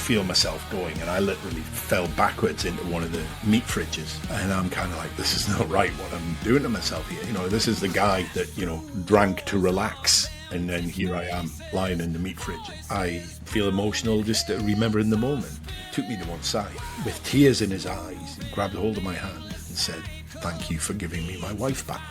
feel myself going, and I literally fell backwards into one of the meat fridges. And I'm kind of like, this is not right what I'm doing to myself here. This is the guy that, drank to relax. And then here I am lying in the meat fridge. I feel emotional just remembering the moment. He took me to one side with tears in his eyes, he grabbed hold of my hand and said, "Thank you for giving me my wife back."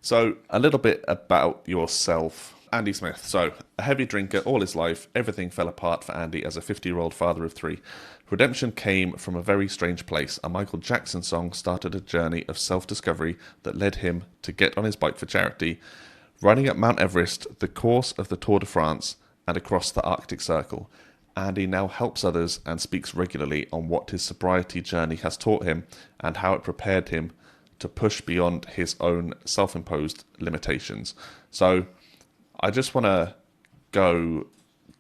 So, a little bit about yourself. Andy Smith. So, a heavy drinker all his life, everything fell apart for Andy as a 50-year-old father of 3. Redemption came from a very strange place. A Michael Jackson song started a journey of self-discovery that led him to get on his bike for charity, riding up Mount Everest, the course of the Tour de France, and across the Arctic Circle. Andy now helps others and speaks regularly on what his sobriety journey has taught him and how it prepared him to push beyond his own self-imposed limitations. So I just want to go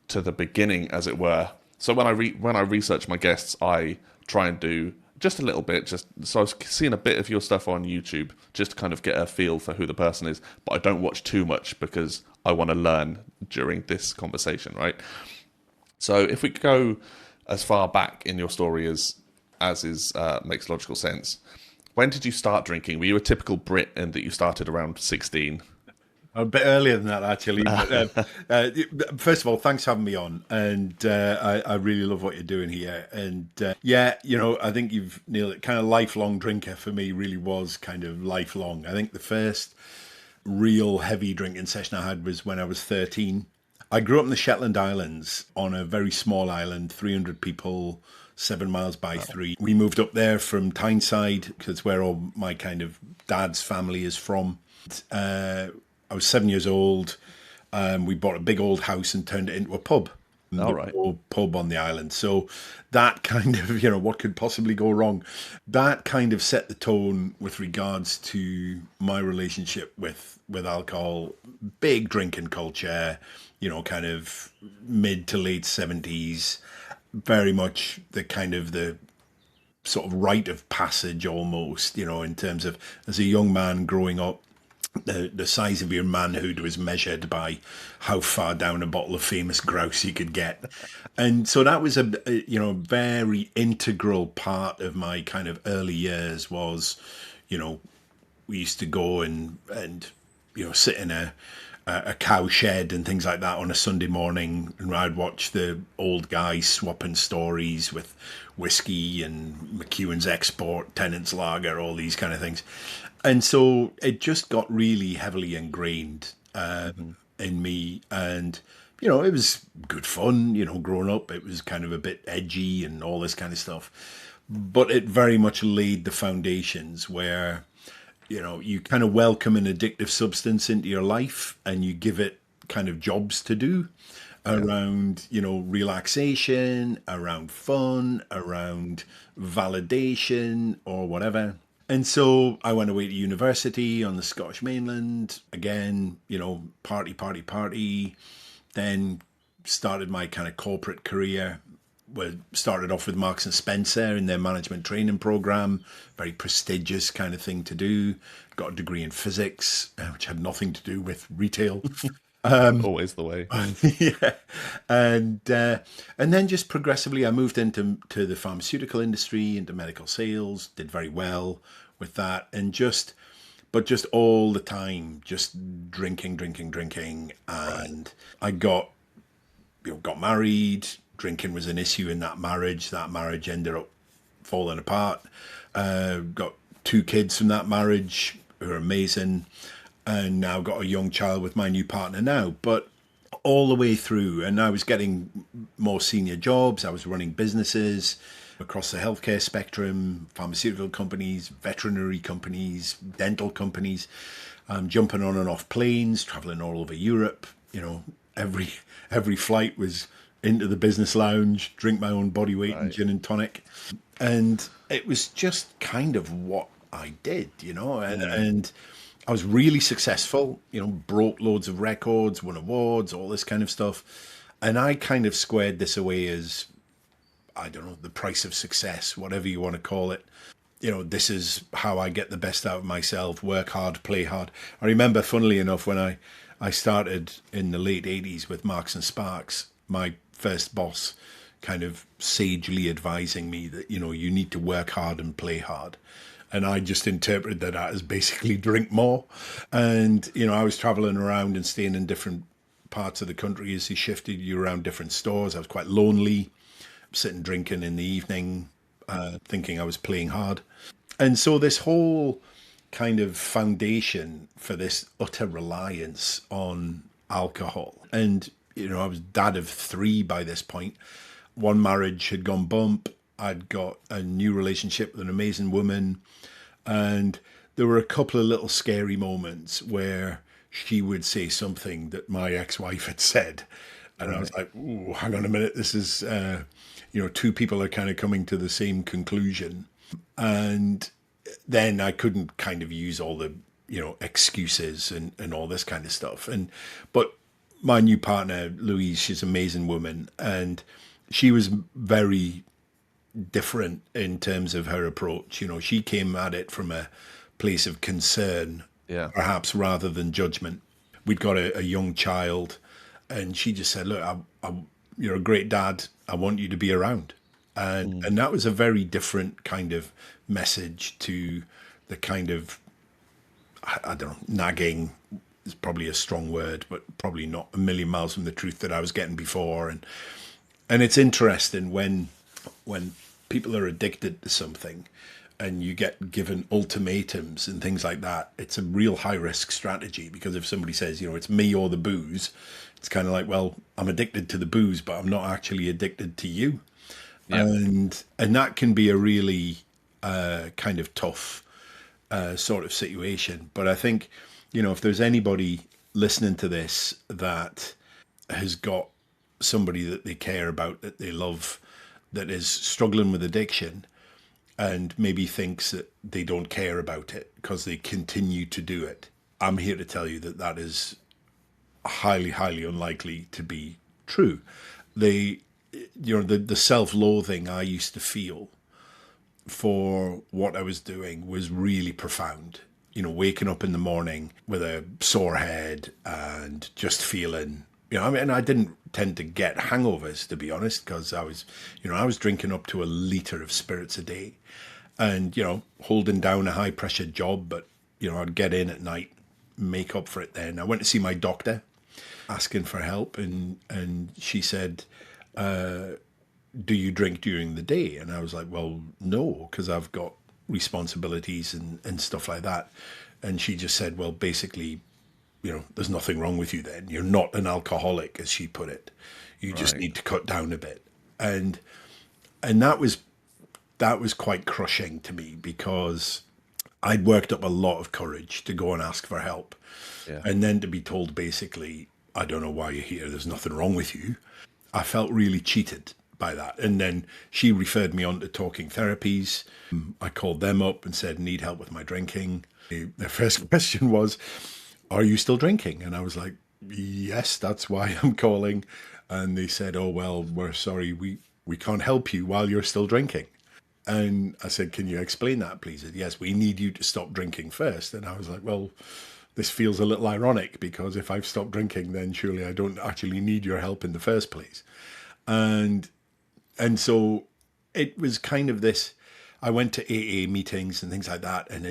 to the beginning, as it were. So when I research my guests, I try and do just a little bit. So I've seen a bit of your stuff on YouTube, just to kind of get a feel for who the person is. But I don't watch too much because I want to learn during this conversation, right? So if we go as far back in your story as makes logical sense. When did you start drinking? Were you a typical Brit in that you started around 16? A bit earlier than that, actually. But, first of all, thanks for having me on. And I really love what you're doing here. And I think you've nailed it. Kind of lifelong drinker for me really was kind of lifelong. I think the first real heavy drinking session I had was when I was 13. I grew up in the Shetland Islands on a very small island, 300 people, 7 miles by 3. We moved up there from Tyneside, because it's where all my kind of dad's family is from. I was 7 years old. We bought a big old house and turned it into a pub. All right. Pub on the island. So that kind of, what could possibly go wrong? That kind of set the tone with regards to my relationship with alcohol. Big drinking culture, kind of mid to late 70s. Very much the sort of rite of passage almost, in terms of as a young man growing up, the size of your manhood was measured by how far down a bottle of famous grouse you could get. And so that was a very integral part of my kind of early years was, we used to go and sit in a cow shed and things like that on a Sunday morning, and I'd watch the old guys swapping stories with whiskey and McEwen's Export, Tennant's Lager, all these kind of things. And so it just got really heavily ingrained in me. And, it was good fun, growing up. It was kind of a bit edgy and all this kind of stuff. But it very much laid the foundations where, you kind of welcome an addictive substance into your life and you give it kind of jobs to do around, relaxation, around fun, around validation or whatever. And so I went away to university on the Scottish mainland. Again, party. Then started my kind of corporate career. Started off with Marks and Spencer in their management training program. Very prestigious kind of thing to do. Got a degree in physics, which had nothing to do with retail. Always the way. Yeah. And then just progressively I moved into the pharmaceutical industry, into medical sales, did very well with that, and just all the time just drinking, and I got married. Drinking was an issue in that marriage. That marriage ended up falling apart. Got 2 kids from that marriage who are amazing, and now got a young child with my new partner now. But all the way through, and I was getting more senior jobs. I was running businesses across the healthcare spectrum, pharmaceutical companies, veterinary companies, dental companies, jumping on and off planes, traveling all over Europe. Every flight was into the business lounge, drink my own body weight in gin and tonic. And it was just kind of what I did, and I was really successful, broke loads of records, won awards, all this kind of stuff. And I kind of squared this away as, I don't know, the price of success, whatever you want to call it. this is how I get the best out of myself, work hard, play hard. I remember, funnily enough, when I started in the late 80s with Marks and Sparks, my first boss kind of sagely advising me that, you need to work hard and play hard. And I just interpreted that as basically drink more. And, I was traveling around and staying in different parts of the country as he shifted you around different stores. I was quite lonely, sitting drinking in the evening, thinking I was playing hard. And so this whole kind of foundation for this utter reliance on alcohol. And, I was dad of three by this point. One marriage had gone bump. I'd got a new relationship with an amazing woman. And there were a couple of little scary moments where she would say something that my ex-wife had said. And I was like, ooh, hang on a minute. This is, two people are kind of coming to the same conclusion. And then I couldn't kind of use all the, excuses and all this kind of stuff. But my new partner, Louise, she's an amazing woman. And she was very different in terms of her approach. She came at it from a place of concern, Yeah. perhaps rather than judgment. We'd got a young child, and she just said, "Look, you're a great dad. I want you to be around." And that was a very different kind of message to the kind of, I don't know, nagging is probably a strong word, but probably not a million miles from the truth that I was getting before. And it's interesting when people are addicted to something and you get given ultimatums and things like that, it's a real high risk strategy, because if somebody says, it's me or the booze, it's kind of like, well, I'm addicted to the booze, but I'm not actually addicted to you. Yeah. And that can be a really kind of tough sort of situation. But I think, if there's anybody listening to this that has got somebody that they care about, that they love, that is struggling with addiction, and maybe thinks that they don't care about it because they continue to do it, I'm here to tell you that that is highly, highly unlikely to be true. The self-loathing I used to feel for what I was doing was really profound. Waking up in the morning with a sore head and just feeling, I didn't tend to get hangovers, to be honest, because I was drinking up to a litre of spirits a day and, holding down a high pressure job. But, I'd get in at night, make up for it then. I went to see my doctor asking for help, and she said, do you drink during the day? And I was like, well, no, because I've got responsibilities and stuff like that. And she just said, well, basically, there's nothing wrong with you then. You're not an alcoholic, as she put it. You just need to cut down a bit. And that was quite crushing to me, because I'd worked up a lot of courage to go and ask for help. Yeah. And then to be told basically, I don't know why you're here, there's nothing wrong with you. I felt really cheated by that. And then she referred me on to talking therapies. I called them up and said, need help with my drinking. Their first question was, are you still drinking? And I was like, yes, that's why I'm calling. And they said, oh, well, we're sorry, we can't help you while you're still drinking. And I said, can you explain that, please? Said, yes, we need you to stop drinking first. And I was like, well, this feels a little ironic, because if I've stopped drinking, then surely I don't actually need your help in the first place. And so it was kind of this, I went to AA meetings and things like that, and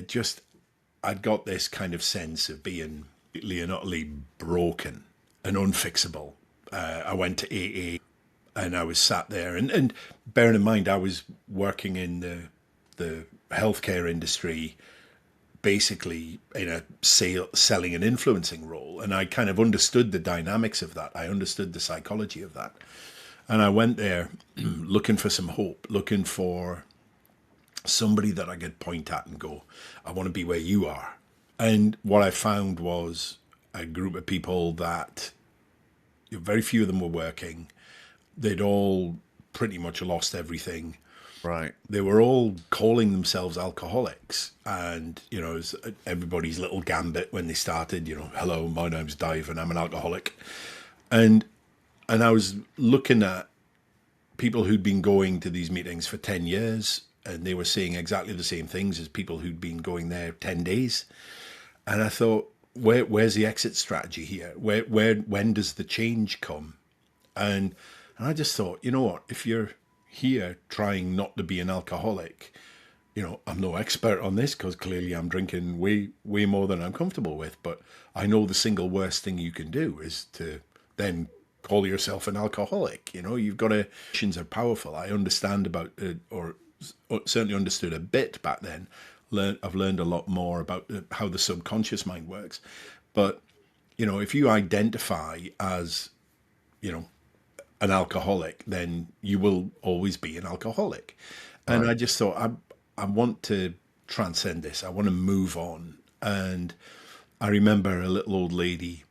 I'd got this kind of sense of being completely and utterly broken and unfixable. I went to AA and I was sat there, and bearing in mind, I was working in the healthcare industry, basically in a selling and influencing role. And I kind of understood the dynamics of that. I understood the psychology of that. And I went there looking for some hope, looking for somebody that I could point at and go, I want to be where you are. And what I found was a group of people that very few of them were working. They'd all pretty much lost everything. Right. They were all calling themselves alcoholics. And, it was everybody's little gambit when they started, hello, my name's Dave and I'm an alcoholic. And I was looking at people who'd been going to these meetings for 10 years and they were saying exactly the same things as people who'd been going there 10 days. And I thought, where's the exit strategy here? When does the change come? And I just thought, you know what, if you're here trying not to be an alcoholic, I'm no expert on this because clearly I'm drinking way more than I'm comfortable with. But I know the single worst thing you can do is to then call yourself an alcoholic. You've got to. Emotions are powerful. I understand about it, or certainly understood a bit back then. I've learned a lot more about how the subconscious mind works. But if you identify as you know an alcoholic, then you will always be an alcoholic. And Right. I just thought, I want to transcend this. I want to move on. And I remember a little old lady,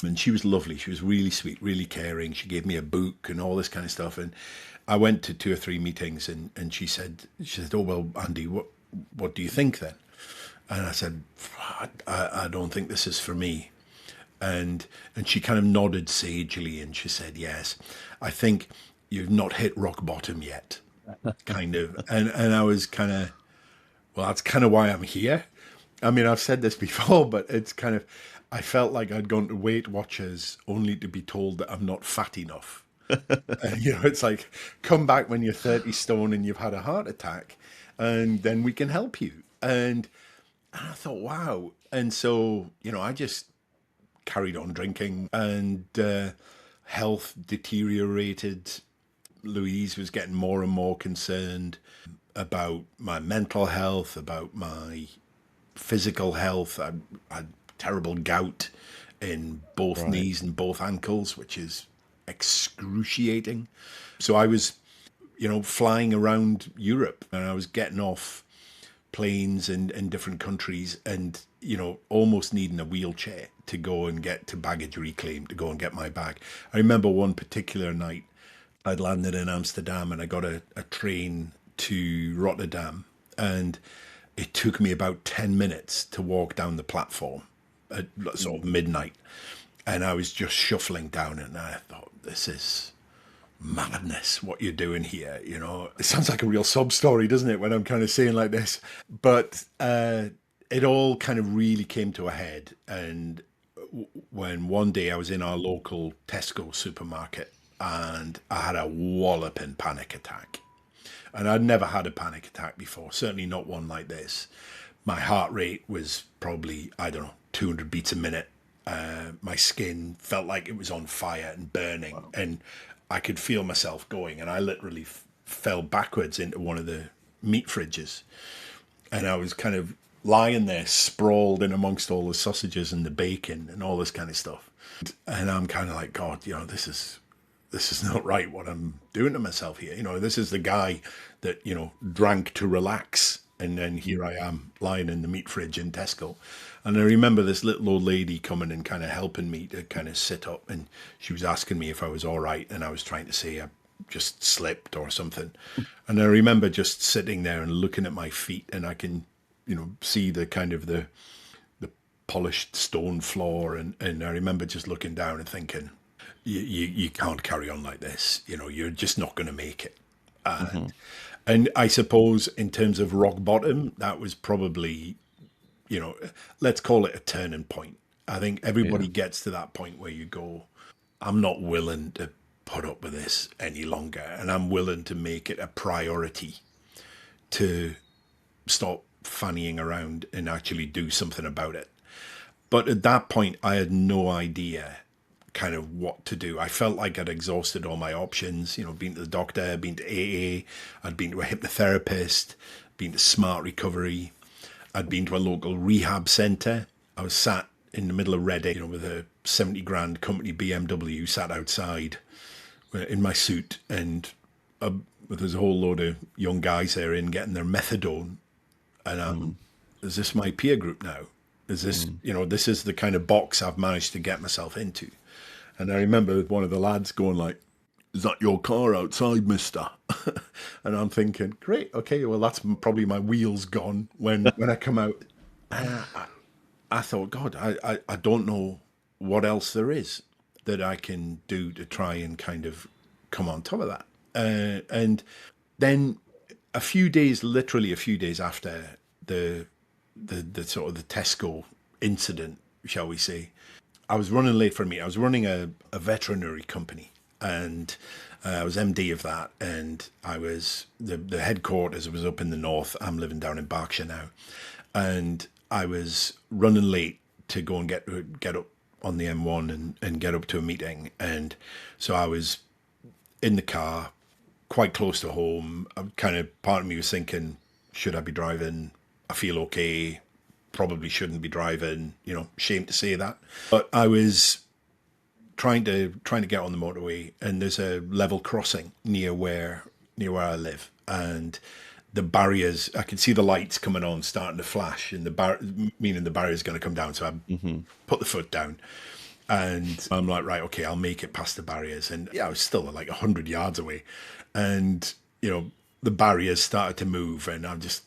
and she was lovely. She was really sweet, really caring. She gave me a book and all this kind of stuff. And I went to 2 or 3 meetings, and she said, "Oh well, Andy, what do you think then?" And I said, I don't think this is for me. And she kind of nodded sagely and she said, "Yes, I think you've not hit rock bottom yet." Kind of. And I was kind of, well, that's kind of why I'm here. I mean, I've said this before, but it's kind of, I felt like I'd gone to Weight Watchers only to be told that I'm not fat enough. And, it's like, come back when you're 30 stone and you've had a heart attack, and then we can help you. And I thought, wow. And so, I just carried on drinking, and health deteriorated. Louise was getting more and more concerned about my mental health, about my physical health. I had terrible gout in both Right. knees and both ankles, which is excruciating. So I was, flying around Europe, and I was getting off planes in different countries, and almost needing a wheelchair to go and get to baggage reclaim, to go and get my bag. I remember one particular night I'd landed in Amsterdam, and I got a train to Rotterdam, and it took me about 10 minutes to walk down the platform at sort of midnight. And I was just shuffling down, and I thought, this is madness, what you're doing here. It sounds like a real sob story, doesn't it, when I'm kind of saying like this? But it all kind of really came to a head. And when one day I was in our local Tesco supermarket, and I had a walloping panic attack. And I'd never had a panic attack before, certainly not one like this. My heart rate was probably, I don't know, 200 beats a minute. My skin felt like it was on fire and burning, and I could feel myself going. And I literally fell backwards into one of the meat fridges. And I was kind of lying there, sprawled in amongst all the sausages and the bacon and all this kind of stuff. And I'm kind of like, God, this is not right what I'm doing to myself here. This is the guy that, drank to relax. And then here I am lying in the meat fridge in Tesco. And I remember this little old lady coming and kind of helping me to kind of sit up. And she was asking me if I was all right. And I was trying to say I just slipped or something. And I remember just sitting there and looking at my feet. And I can, see the kind of the polished stone floor. And I remember just looking down and thinking, you can't carry on like this. You're just not going to make it. Hmm. And I suppose in terms of rock bottom, that was probably, let's call it a turning point. I think Yeah. everybody gets to that point where you go, I'm not willing to put up with this any longer. And I'm willing to make it a priority to stop fannying around and actually do something about it. But at that point, I had no idea kind of what to do. I felt like I'd exhausted all my options, been to the doctor, been to AA, I'd been to a hypnotherapist, been to Smart Recovery, I'd been to a local rehab centre. I was sat in the middle of Reading, with a 70 grand company BMW sat outside in my suit, and there's a whole load of young guys there in getting their methadone. And Mm. is this my peer group now? Is this, Mm. this is the kind of box I've managed to get myself into. And I remember one of the lads going like, "Is that your car outside, mister?" And I'm thinking, great, okay, well, that's probably my wheels gone when I come out. And I thought, God, I don't know what else there is that I can do to try and kind of come on top of that. And then a few days, literally a few days after the the sort of the Tesco incident, shall we say, I was running late for a meeting. I was running a veterinary company, and I was MD of that, and I was the headquarters was up in the north. I'm living down in Berkshire now, and I was running late to go and get up on the M1 and get up to a meeting, and so I was in the car, quite close to home. Kind of part of me was thinking, should I be driving? I feel okay. Probably shouldn't be driving. Shame to say that, but I was trying to get on the motorway, and there's a level crossing near where I live, and the barriers. I could see the lights coming on, starting to flash, and meaning the barrier's going to come down. So I put the foot down, and I'm like, right, okay, I'll make it past the barriers. And yeah, I was still like 100 yards away, and the barriers started to move, and I'm just,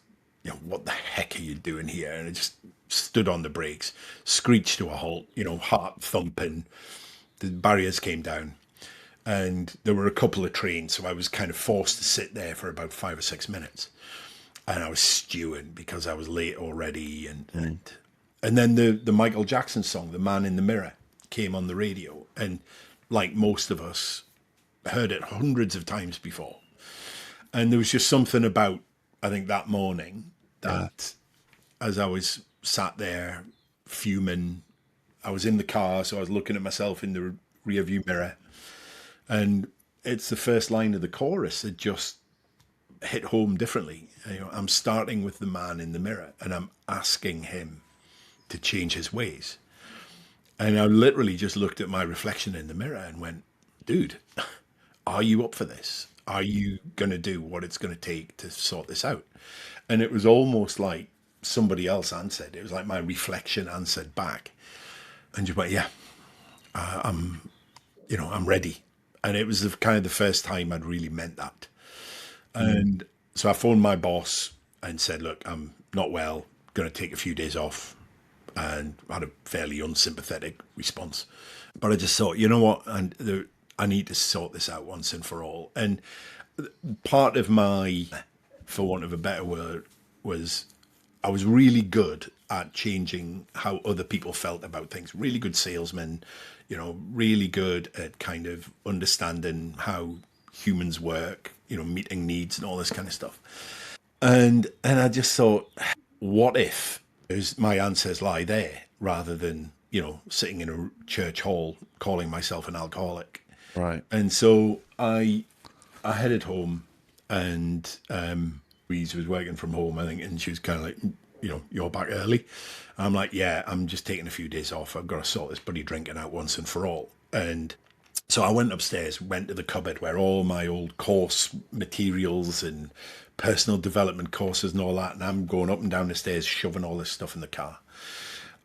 what the heck are you doing here? And I just stood on the brakes, screeched to a halt, heart thumping. The barriers came down, and there were a couple of trains, so I was kind of forced to sit there for about 5 or 6 minutes, and I was stewing because I was late already, and then the Michael Jackson song, "The Man in the Mirror," came on the radio, and like most of us, heard it hundreds of times before, and there was just something about, I think, that morning that, as I was sat there fuming, I was in the car, so I was looking at myself in the rear view mirror, and it's the first line of the chorus that just hit home differently. I'm starting with the man in the mirror, and I'm asking him to change his ways. And I literally just looked at my reflection in the mirror and went, dude, are you up for this? Are you going to do what it's going to take to sort this out? And it was almost like somebody else answered. It was like my reflection answered back, and just went, yeah, I'm ready. And it was kind of the first time I'd really meant that. And so I phoned my boss and said, look, I'm not well, going to take a few days off, and had a fairly unsympathetic response. But I just thought, you know what, I need to sort this out once and for all. And part of my, for want of a better word, was I was really good at changing how other people felt about things. Really good salesman, really good at kind of understanding how humans work, meeting needs and all this kind of stuff. And I just thought, what if my answers lie there rather than, sitting in a church hall calling myself an alcoholic. Right. And so I headed home, and Louise was working from home, I think, and she was kind of like, you're back early. I'm like, yeah, I'm just taking a few days off. I've got to sort this bloody drinking out once and for all. And so I went upstairs, went to the cupboard where all my old course materials and personal development courses and all that, and I'm going up and down the stairs, shoving all this stuff in the car.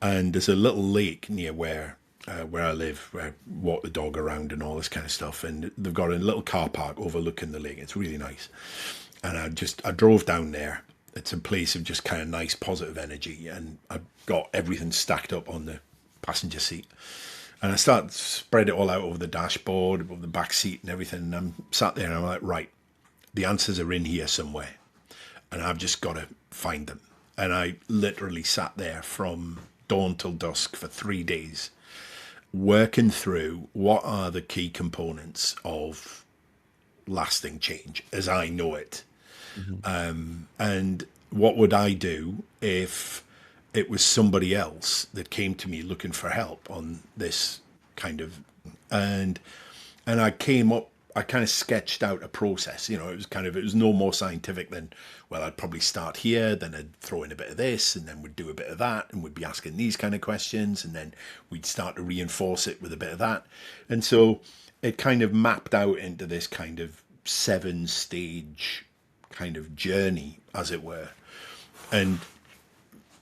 And there's a little lake near where I live, where I walk the dog around and all this kind of stuff. And they've got a little car park overlooking the lake. It's really nice. And I drove down there. It's a place of just kind of nice, positive energy. And I got everything stacked up on the passenger seat. And I started to spread it all out over the dashboard, over the back seat and everything. And I'm sat there and I'm like, right, the answers are in here somewhere. And I've just got to find them. And I literally sat there from dawn till dusk for 3 days, working through what are the key components of lasting change as I know it. And what would I do if it was somebody else that came to me looking for help on this kind of, and I kind of sketched out a process. It was no more scientific than, well, I'd probably start here, then I'd throw in a bit of this, and then we'd do a bit of that, and we'd be asking these kind of questions, and then we'd start to reinforce it with a bit of that. And so it kind of mapped out into this kind of 7-stage kind of journey, as it were. And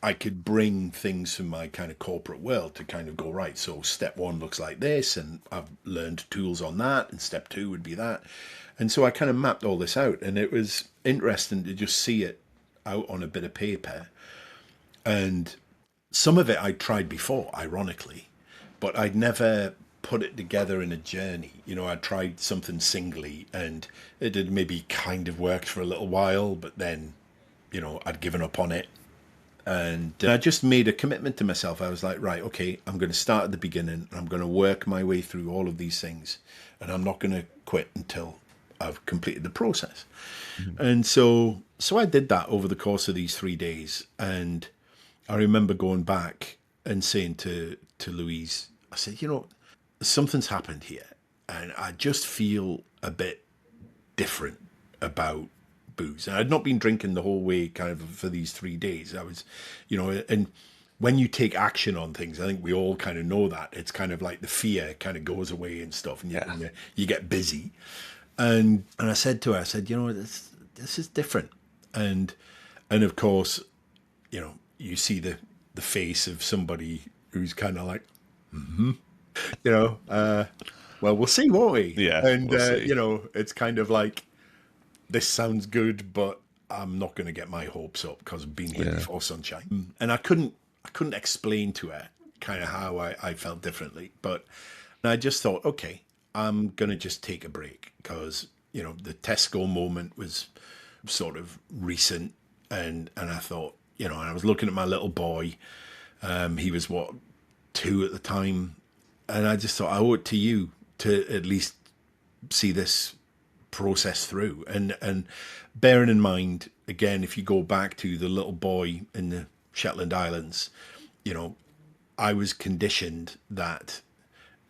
I could bring things from my kind of corporate world to kind of go, right, so step 1 looks like this, and I've learned tools on that, and step 2 would be that. And so I kind of mapped all this out, and it was interesting to just see it out on a bit of paper. And some of it I'd tried before, ironically, but I'd never put it together in a journey. You know, I tried something singly and it did maybe kind of worked for a little while, but then, you know, I'd given up on it. And I just made a commitment to myself. I was like, right, okay, I'm going to start at the beginning and I'm going to work my way through all of these things. And I'm not going to quit until I've completed the process. And so I did that over the course of these 3 days. And I remember going back and saying to Louise, I said, you know, something's happened here. And I just feel a bit different about booze. And I'd not been drinking the whole way kind of for these 3 days. I was, you know, and when you take action on things, I think we all kind of know that. It's kind of like the fear kind of goes away and stuff, and Yeah. you get busy. And I said to her, I said, you know, this is different. And of course, you know, you see the face of somebody who's kind of like, you know, well, we'll see, won't we? Yeah, And we'll see. you know, it's kind of like, this sounds good, but I'm not going to get my hopes up because I've been here Yeah. before, sunshine. And I couldn't explain to her kind of how I felt differently, but I just thought, okay, I'm going to just take a break because, you know, the Tesco moment was sort of recent. And I thought, you know, and I was looking at my little boy. He was what, 2 at the time. And I just thought, I owe it to you to at least see this process through. And bearing in mind, again, if you go back to the little boy in the Shetland Islands, you know, I was conditioned that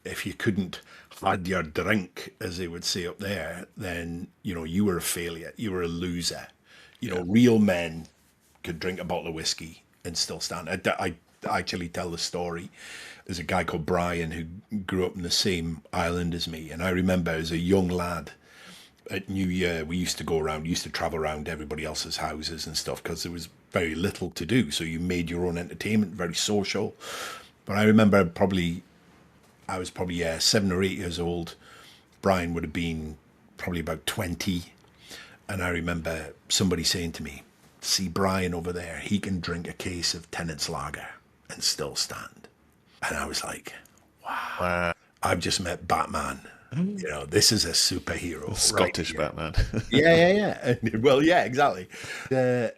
if you couldn't had your drink, as they would say up there, then, you know, you were a failure, you were a loser. You know, Yeah. real men could drink a bottle of whiskey and still stand. I actually tell the story. There's a guy called Brian who grew up in the same island as me, and I remember as a young lad at New Year, we used to go around, used to travel around everybody else's houses and stuff because there was very little to do. So you made your own entertainment, very social. But I remember I was probably 7 or 8 years old. Brian would have been probably about 20. And I remember somebody saying to me, see Brian over there, he can drink a case of Tennant's Lager and still stand. And I was like, Wow. I've just met Batman. You know, this is a superhero right Scottish here. Batman. Yeah. Well, yeah, exactly. Uh,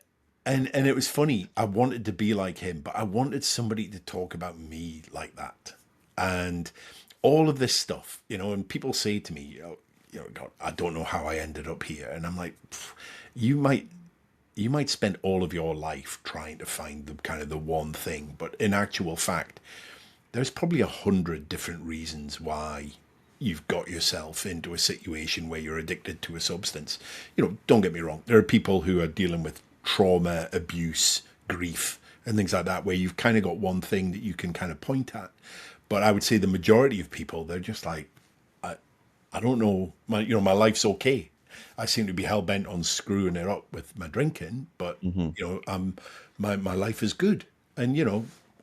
and it was funny. I wanted to be like him, but I wanted somebody to talk about me like that. And all of this stuff, you know, and people say to me, God, I don't know how I ended up here. And I'm like, you might spend all of your life trying to find the kind of the one thing, but in actual fact, there's probably 100 different reasons why you've got yourself into a situation where you're addicted to a substance. You know, don't get me wrong. There are people who are dealing with trauma, abuse, grief, and things like that, where you've kind of got one thing that you can kind of point at. But I would say the majority of people, they're just like, I don't know, my life's okay. I seem to be hell bent on screwing it up with my drinking, but Hmm. my life is good. And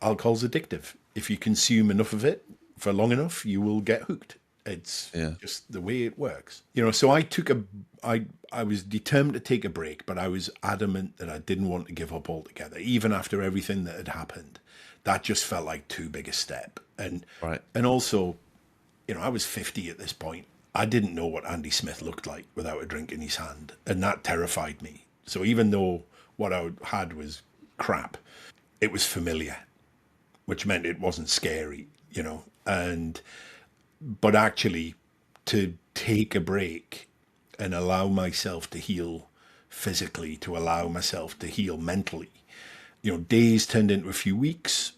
alcohol's addictive. If you consume enough of it for long enough, you will get hooked. It's Yeah. just the way it works. So I was determined to take a break, but I was adamant that I didn't want to give up altogether, even after everything that had happened. That just felt like too big a step. Right. And also, I was 50 at this point. I didn't know what Andy Smith looked like without a drink in his hand, and that terrified me. So even though what I had was crap, it was familiar, which meant it wasn't scary. But actually, to take a break and allow myself to heal physically, to allow myself to heal mentally, days turned into a few weeks,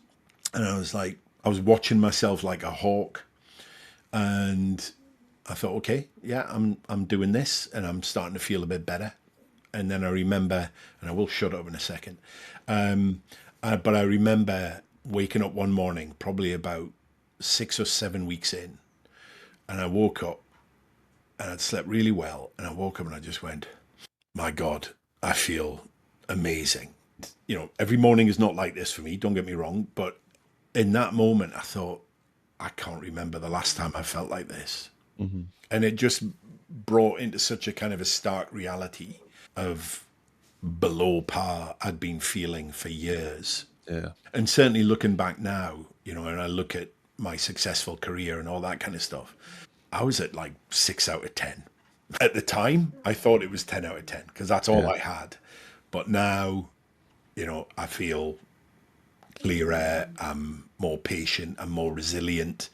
and I was watching myself like a hawk, and I thought, okay, yeah, I'm doing this, and I'm starting to feel a bit better. And then I remember, and I will shut up in a second, but I remember waking up one morning, probably about 6 or 7 weeks in, and I woke up and I'd slept really well, and I woke up and I just went, my God, I feel amazing. Every morning is not like this for me, don't get me wrong, but in that moment, I thought, I can't remember the last time I felt like this. Hmm. And it just brought into such a kind of a stark reality of below par I'd been feeling for years. Yeah. And certainly looking back now, and I look at my successful career and all that kind of stuff, I was at like 6 out of 10. At the time, I thought it was 10 out of 10 because that's all Yeah. I had. But now, I feel clearer, I'm more patient, I'm more resilient,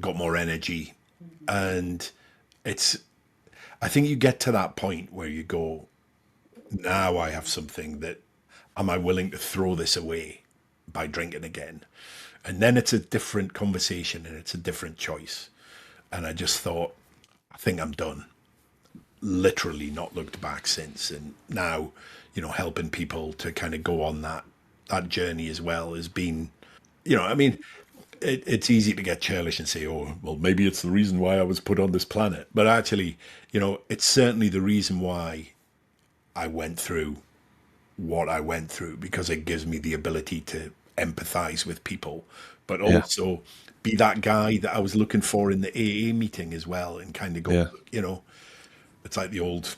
got more energy. And it's, I think you get to that point where you go, now I have something that, am I willing to throw this away by drinking again? And then it's a different conversation and it's a different choice. And I just thought, I think I'm done. Literally not looked back since. And now, helping people to kind of go on that journey as well has been, I mean, it's easy to get churlish and say, oh, well, maybe it's the reason why I was put on this planet. But actually, it's certainly the reason why I went through what I went through because it gives me the ability to empathize with people, but Yeah. also be that guy that I was looking for in the AA meeting as well and kind of go, Yeah. it's like the old,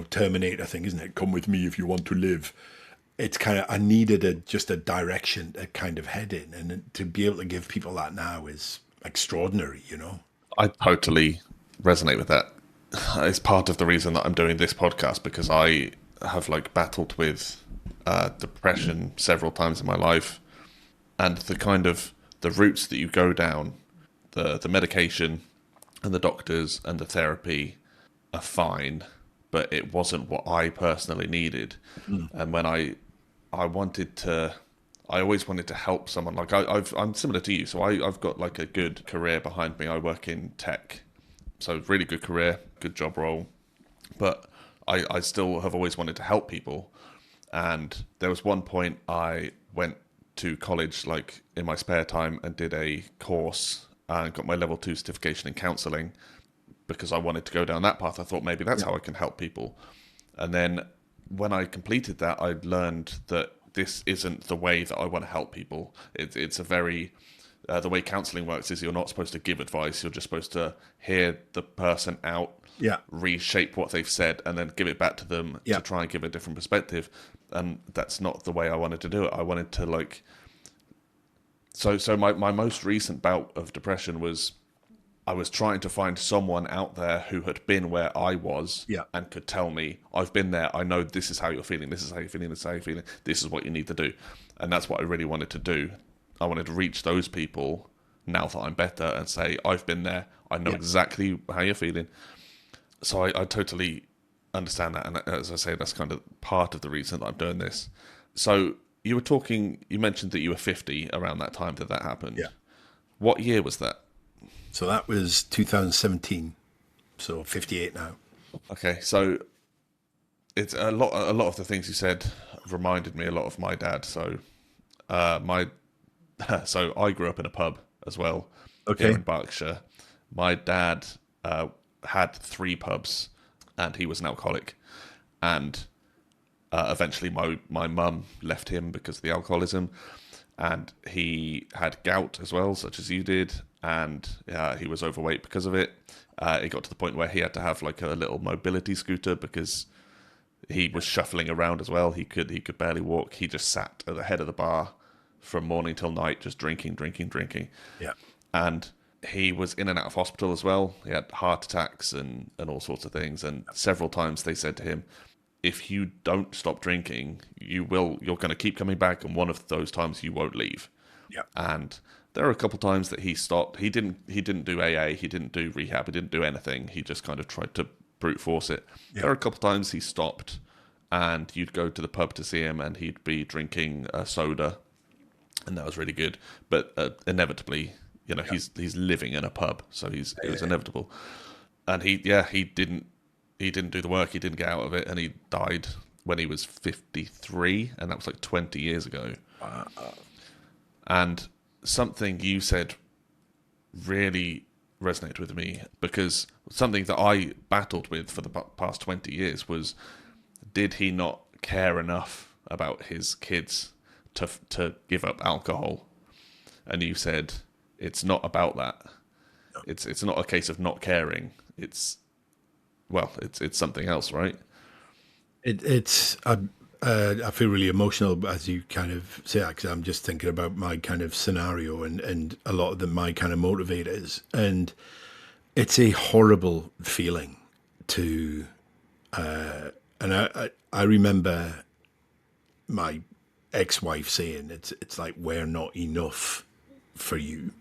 Terminator thing, isn't it? Come with me if you want to live. It's kind of, I needed just a direction, a kind of head in, and to be able to give people that now is extraordinary. I totally resonate with that. It's part of the reason that I'm doing this podcast because I have like battled with depression several times in my life, and the kind of the routes that you go down, the medication and the doctors and the therapy are fine, but it wasn't what I personally needed. Mm. And when I wanted to, I always wanted to help someone. Like I'm similar to you, so I've got like a good career behind me. I work in tech, so really good career, good job role. But I still have always wanted to help people. And there was one point I went to college, like in my spare time, and did a course and got my level 2 certification in counselling because I wanted to go down that path. I thought maybe that's Yeah. how I can help people. And then when I completed that, I learned that this isn't the way that I want to help people. It's a very the way counselling works is you're not supposed to give advice. You're just supposed to hear the person out, Yeah. reshape what they've said, and then give it back to them Yeah. to try and give a different perspective. And that's not the way I wanted to do it. I wanted to like so my most recent bout of depression was I was trying to find someone out there who had been where I was Yeah. and could tell me, I've been there, I know this is how you're feeling, this is how you're feeling, this is how you're feeling, this is what you need to do. And that's what I really wanted to do. I wanted to reach those people now that I'm better and say, I've been there, I know Yeah. exactly how you're feeling. So I totally understand that. And as I say, that's kind of part of the reason that I'm doing this. So you mentioned that you were 50 around that time that happened. Yeah. What year was that? So that was 2017. So 58 now. Okay, so it's a lot of the things you said reminded me a lot of my dad. So my so I grew up in a pub as well here Okay. in Berkshire. My dad had three pubs, and he was an alcoholic. And eventually, my mum left him because of the alcoholism, and he had gout as well, such as you did, and he was overweight because of it. It got to the point where he had to have like a little mobility scooter because he was shuffling around as well. He could barely walk. He just sat at the head of the bar from morning till night, just drinking, drinking, drinking. Yeah. And he was in and out of hospital as well. He had heart attacks and all sorts of things. And several times they said to him, if you don't stop drinking, you're going to keep coming back, and one of those times you won't leave. Yeah. And there are a couple times that he stopped. He didn't do AA, he didn't do rehab, he didn't do anything. He just kind of tried to brute force it. Yeah. There are a couple times he stopped, and you'd go to the pub to see him, and he'd be drinking a soda, and that was really good. But inevitably, he's living in a pub, so it was inevitable. And he didn't do the work, he didn't get out of it, and he died when he was 53, and that was like 20 years ago. And something you said really resonated with me, because something that I battled with for the past 20 years was, did he not care enough about his kids to give up alcohol? And you said it's not about that. It's not a case of not caring. It's something else, right? It's I feel really emotional as you kind of say that because I'm just thinking about my kind of scenario and a lot of my kind of motivators. And it's a horrible feeling to, and I remember my ex-wife saying it's like we're not enough for you,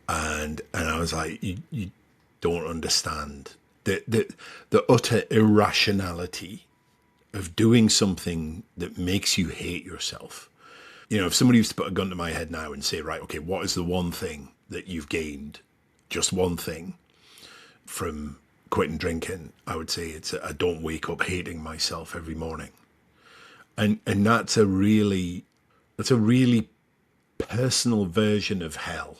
and I was like, you don't understand the utter irrationality of doing something that makes you hate yourself. You know, if somebody used to put a gun to my head now and say, right, okay, what is the one thing that you've gained, just one thing from quitting drinking, I would say it's I don't wake up hating myself every morning. And that's a really personal version of hell.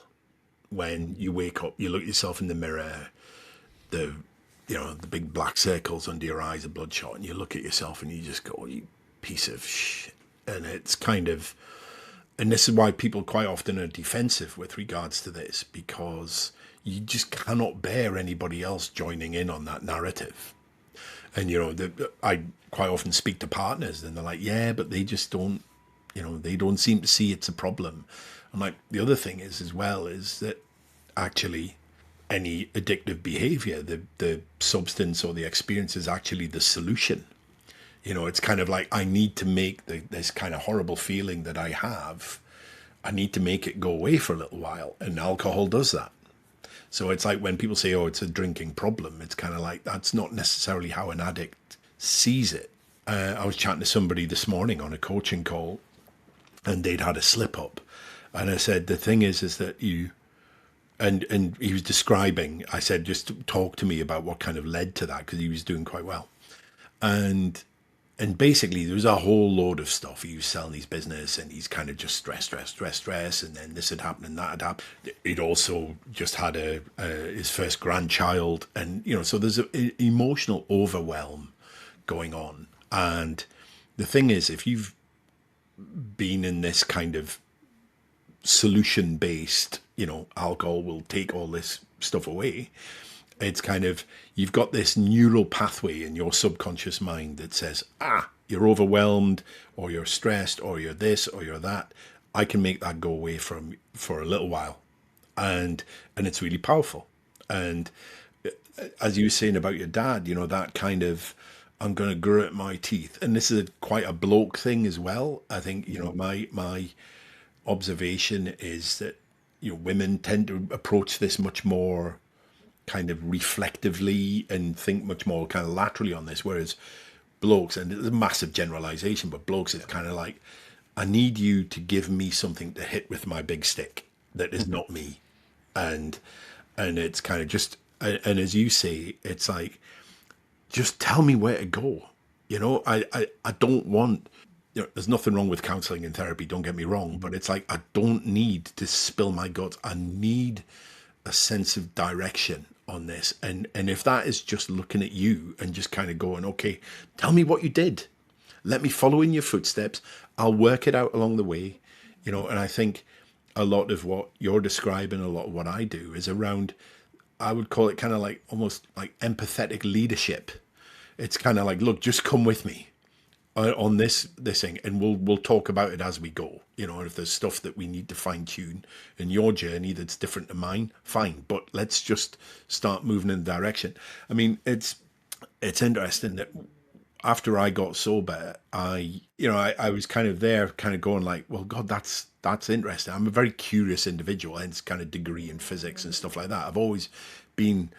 When you wake up, you look at yourself in the mirror, the the big black circles under your eyes are bloodshot, and you look at yourself and you just go, you piece of shit. And it's kind of, and this is why people quite often are defensive with regards to this, because you just cannot bear anybody else joining in on that narrative. And I quite often speak to partners and they're like, yeah, but they just don't, they don't seem to see it's a problem. And like, the other thing is as well is that actually any addictive behavior, the substance or the experience is actually the solution. It's kind of like, I need to make this kind of horrible feeling that I have, I need to make it go away for a little while. And alcohol does that. So it's like when people say, oh, it's a drinking problem, it's kind of like, that's not necessarily how an addict sees it. I was chatting to somebody this morning on a coaching call, and they'd had a slip up. And I said, the thing is that and he was describing, I said, just talk to me about what kind of led to that, because he was doing quite well. And basically there was a whole load of stuff. He was selling his business and he's kind of just stress, and then this had happened and that had happened. He'd also just had his first grandchild, and so there's an emotional overwhelm going on. And the thing is, if you've been in this kind of solution based, alcohol will take all this stuff away. It's kind of, you've got this neural pathway in your subconscious mind that says, you're overwhelmed, or you're stressed, or you're this, or you're that. I can make that go away for a little while. And it's really powerful. And as you were saying about your dad, that kind of, I'm going to grit my teeth. And this is quite a bloke thing as well. I think, my observation is that women tend to approach this much more kind of reflectively and think much more kind of laterally on this, whereas blokes, and it's a massive generalization, but blokes, it's kind of like, I need you to give me something to hit with my big stick that is not me. And it's kind of just, and as you say, it's like, just tell me where to go. I don't want, there's nothing wrong with counseling and therapy, don't get me wrong, but it's like, I don't need to spill my guts. I need a sense of direction on this. And if that is just looking at you and just kind of going, okay, tell me what you did. Let me follow in your footsteps. I'll work it out along the way. And I think a lot of what you're describing, a lot of what I do is around, I would call it kind of like almost like empathetic leadership. It's kind of like, look, just come with me on this thing, and we'll talk about it as we go. And if there's stuff that we need to fine tune in your journey that's different to mine, fine. But let's just start moving in the direction. I mean, it's interesting that after I got sober, I was kind of there, kind of going like, well, God, that's interesting. I'm a very curious individual, hence kind of degree in physics and stuff like that. I've always been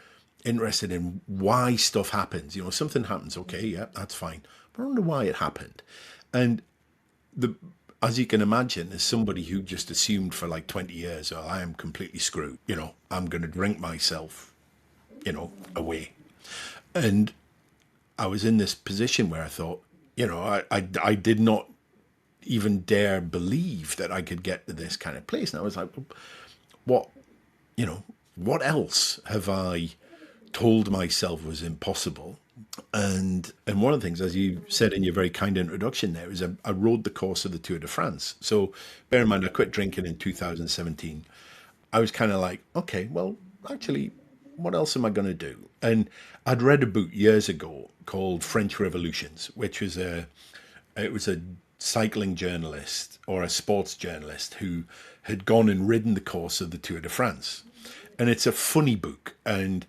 interested in why stuff happens. Something happens, okay, yeah, that's fine. But I wonder why it happened. And the as you can imagine, as somebody who just assumed for like 20 years, oh, I am completely screwed, I'm going to drink myself, away. And I was in this position where I thought, I did not even dare believe that I could get to this kind of place. And I was like, what, what else have I told myself was impossible? And one of the things, as you said in your very kind introduction there, is I rode the course of the Tour de France. So bear in mind, I quit drinking in 2017. I was kind of like, okay, well, actually, what else am I going to do? And I'd read a book years ago called French Revolutions, which was It was a cycling journalist or a sports journalist who had gone and ridden the course of the Tour de France. And it's a funny book, and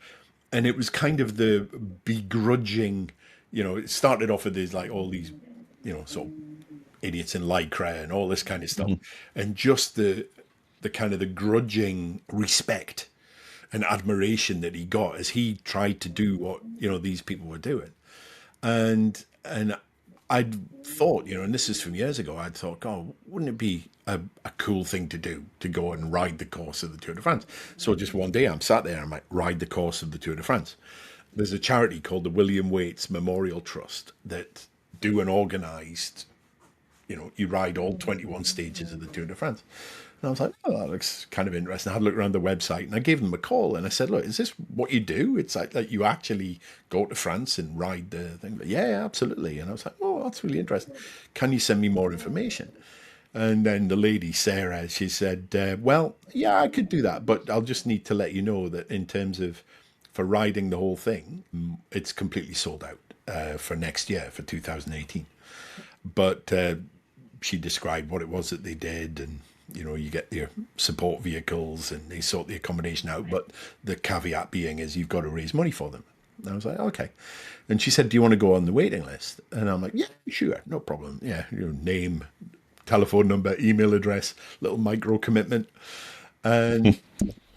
it was kind of the begrudging, it started off with these like all these, sort of idiots in lycra and all this kind of stuff, and just the kind of the grudging respect and admiration that he got as he tried to do what these people were doing. And I'd thought, and this is from years ago, I'd thought, God, wouldn't it be a cool thing to do to go and ride the course of the Tour de France? So just one day I'm sat there and I might ride the course of the Tour de France. There's a charity called the William Waits Memorial Trust that do an organised, you ride all 21 stages of the Tour de France. And I was like, oh, that looks kind of interesting. I had a look around the website and I gave them a call and I said, look, is this what you do? It's like you actually go to France and ride the thing. Yeah, absolutely. And I was like, oh, that's really interesting. Can you send me more information? And then the lady, Sarah, she said, well, yeah, I could do that, but I'll just need to let you know that in terms of for riding the whole thing, it's completely sold out for next year, for 2018. But she described what it was that they did, and you get your support vehicles and they sort the accommodation out, but the caveat being is you've got to raise money for them. And I was like, okay. And she said, do you want to go on the waiting list? And I'm like, yeah, sure, no problem. Yeah, name, telephone number, email address, little micro commitment. And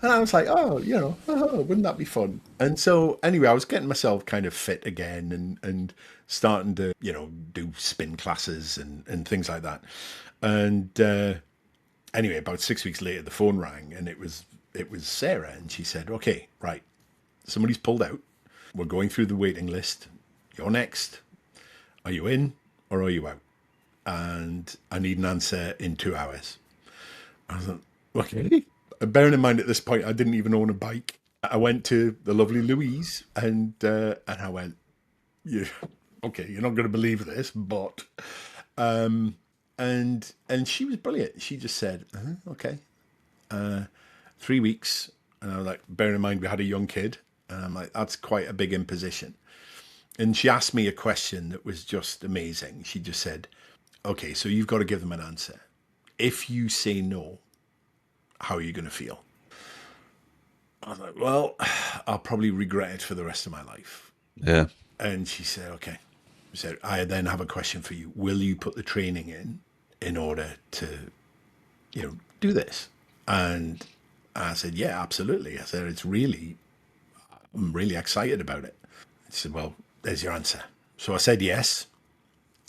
I was like, oh, wouldn't that be fun? And so anyway, I was getting myself kind of fit again and starting to, do spin classes and things like that. And anyway, about 6 weeks later, the phone rang and it was Sarah, and she said, okay, right, somebody's pulled out. We're going through the waiting list. You're next. Are you in or are you out? And I need an answer in 2 hours. I was like, okay. Bearing in mind at this point, I didn't even own a bike. I went to the lovely Louise and I went, yeah, okay, you're not going to believe this, but, and she was brilliant. She just said, okay, 3 weeks. And I was like, bearing in mind we had a young kid, and I'm like, that's quite a big imposition. And she asked me a question that was just amazing. She just said, okay, so you've got to give them an answer. If you say no, how are you going to feel? I was like, well, I'll probably regret it for the rest of my life. Yeah. And she said, okay. She said, I then have a question for you. Will you put the training in order to, do this? And I said, yeah, absolutely. I said, I'm really excited about it. She said, well, there's your answer. So I said yes.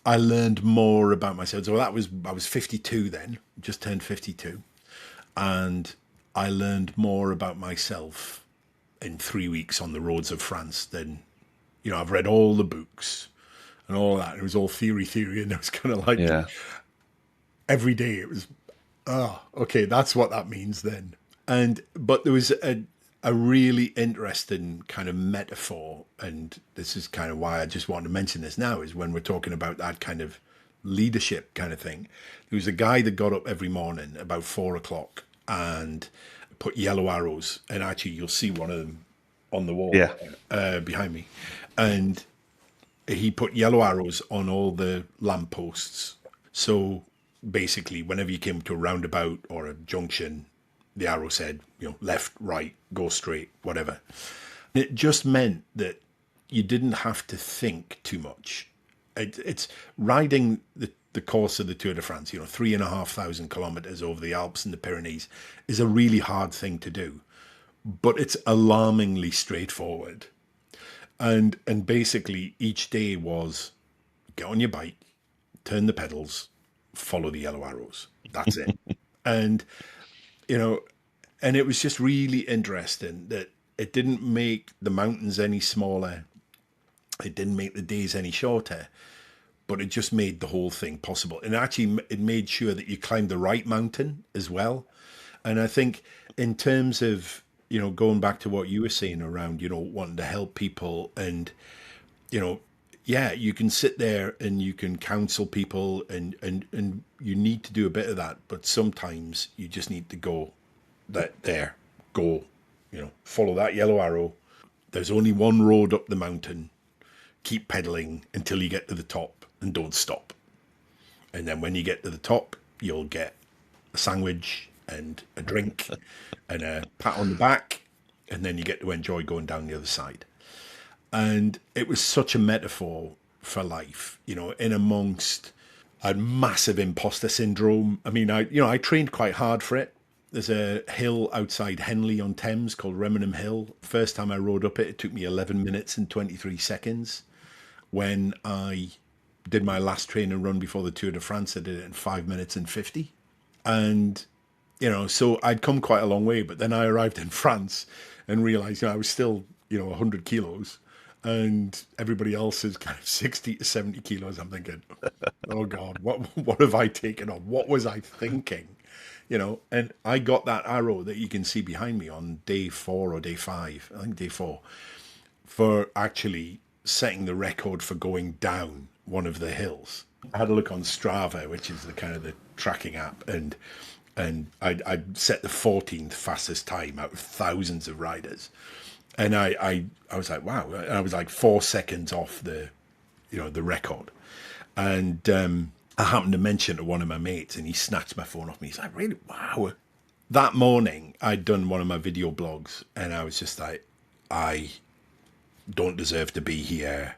I learned more about myself. So I was 52 then, just turned 52. And I learned more about myself in 3 weeks on the roads of France than, I've read all the books and all that. It was all theory. And it was kind of like every day it was, okay, that's what that means then. But there was a really interesting kind of metaphor. And this is kind of why I just wanted to mention this now, is when we're talking about that kind of leadership kind of thing. There was a guy that got up every morning about 4 o'clock and put yellow arrows, and actually you'll see one of them on the wall behind me, and he put yellow arrows on all the lampposts. So basically whenever you came to a roundabout or a junction, the arrow said, left, right, go straight, whatever. And it just meant that you didn't have to think too much. It's riding the course of the Tour de France, 3,500 kilometers over the Alps and the Pyrenees is a really hard thing to do, but it's alarmingly straightforward. And basically each day was get on your bike, turn the pedals, follow the yellow arrows. That's it. And, and it was just really interesting that it didn't make the mountains any smaller. It didn't make the days any shorter, but it just made the whole thing possible. And actually, it made sure that you climbed the right mountain as well. And I think in terms of, going back to what you were saying around, wanting to help people and, you can sit there and you can counsel people and you need to do a bit of that. But sometimes you just need to go follow that yellow arrow. There's only one road up the mountain. Keep pedaling until you get to the top and don't stop. And then when you get to the top, you'll get a sandwich and a drink and a pat on the back. And then you get to enjoy going down the other side. And it was such a metaphor for life, in amongst a massive imposter syndrome. I mean, I trained quite hard for it. There's a hill outside Henley on Thames called Remenham Hill. First time I rode up it, it took me 11 minutes and 23 seconds. When I did my last training run before the Tour de France, I did it in 5 minutes and 50. And, so I'd come quite a long way. But then I arrived in France and realized, I was still, 100 kilos. And everybody else is kind of 60 to 70 kilos. I'm thinking, oh God, what have I taken on? What was I thinking? And I got that arrow that you can see behind me on day 4 or day 5, I think day 4, for actually setting the record for going down one of the hills. I had a look on Strava, which is the kind of the tracking app, and I'd set the 14th fastest time out of thousands of riders. And I was like, wow. I was like 4 seconds off the record. And I happened to mention to one of my mates, and he snatched my phone off me. He's like, really? Wow. That morning, I'd done one of my video blogs, and I was just like, I don't deserve to be here.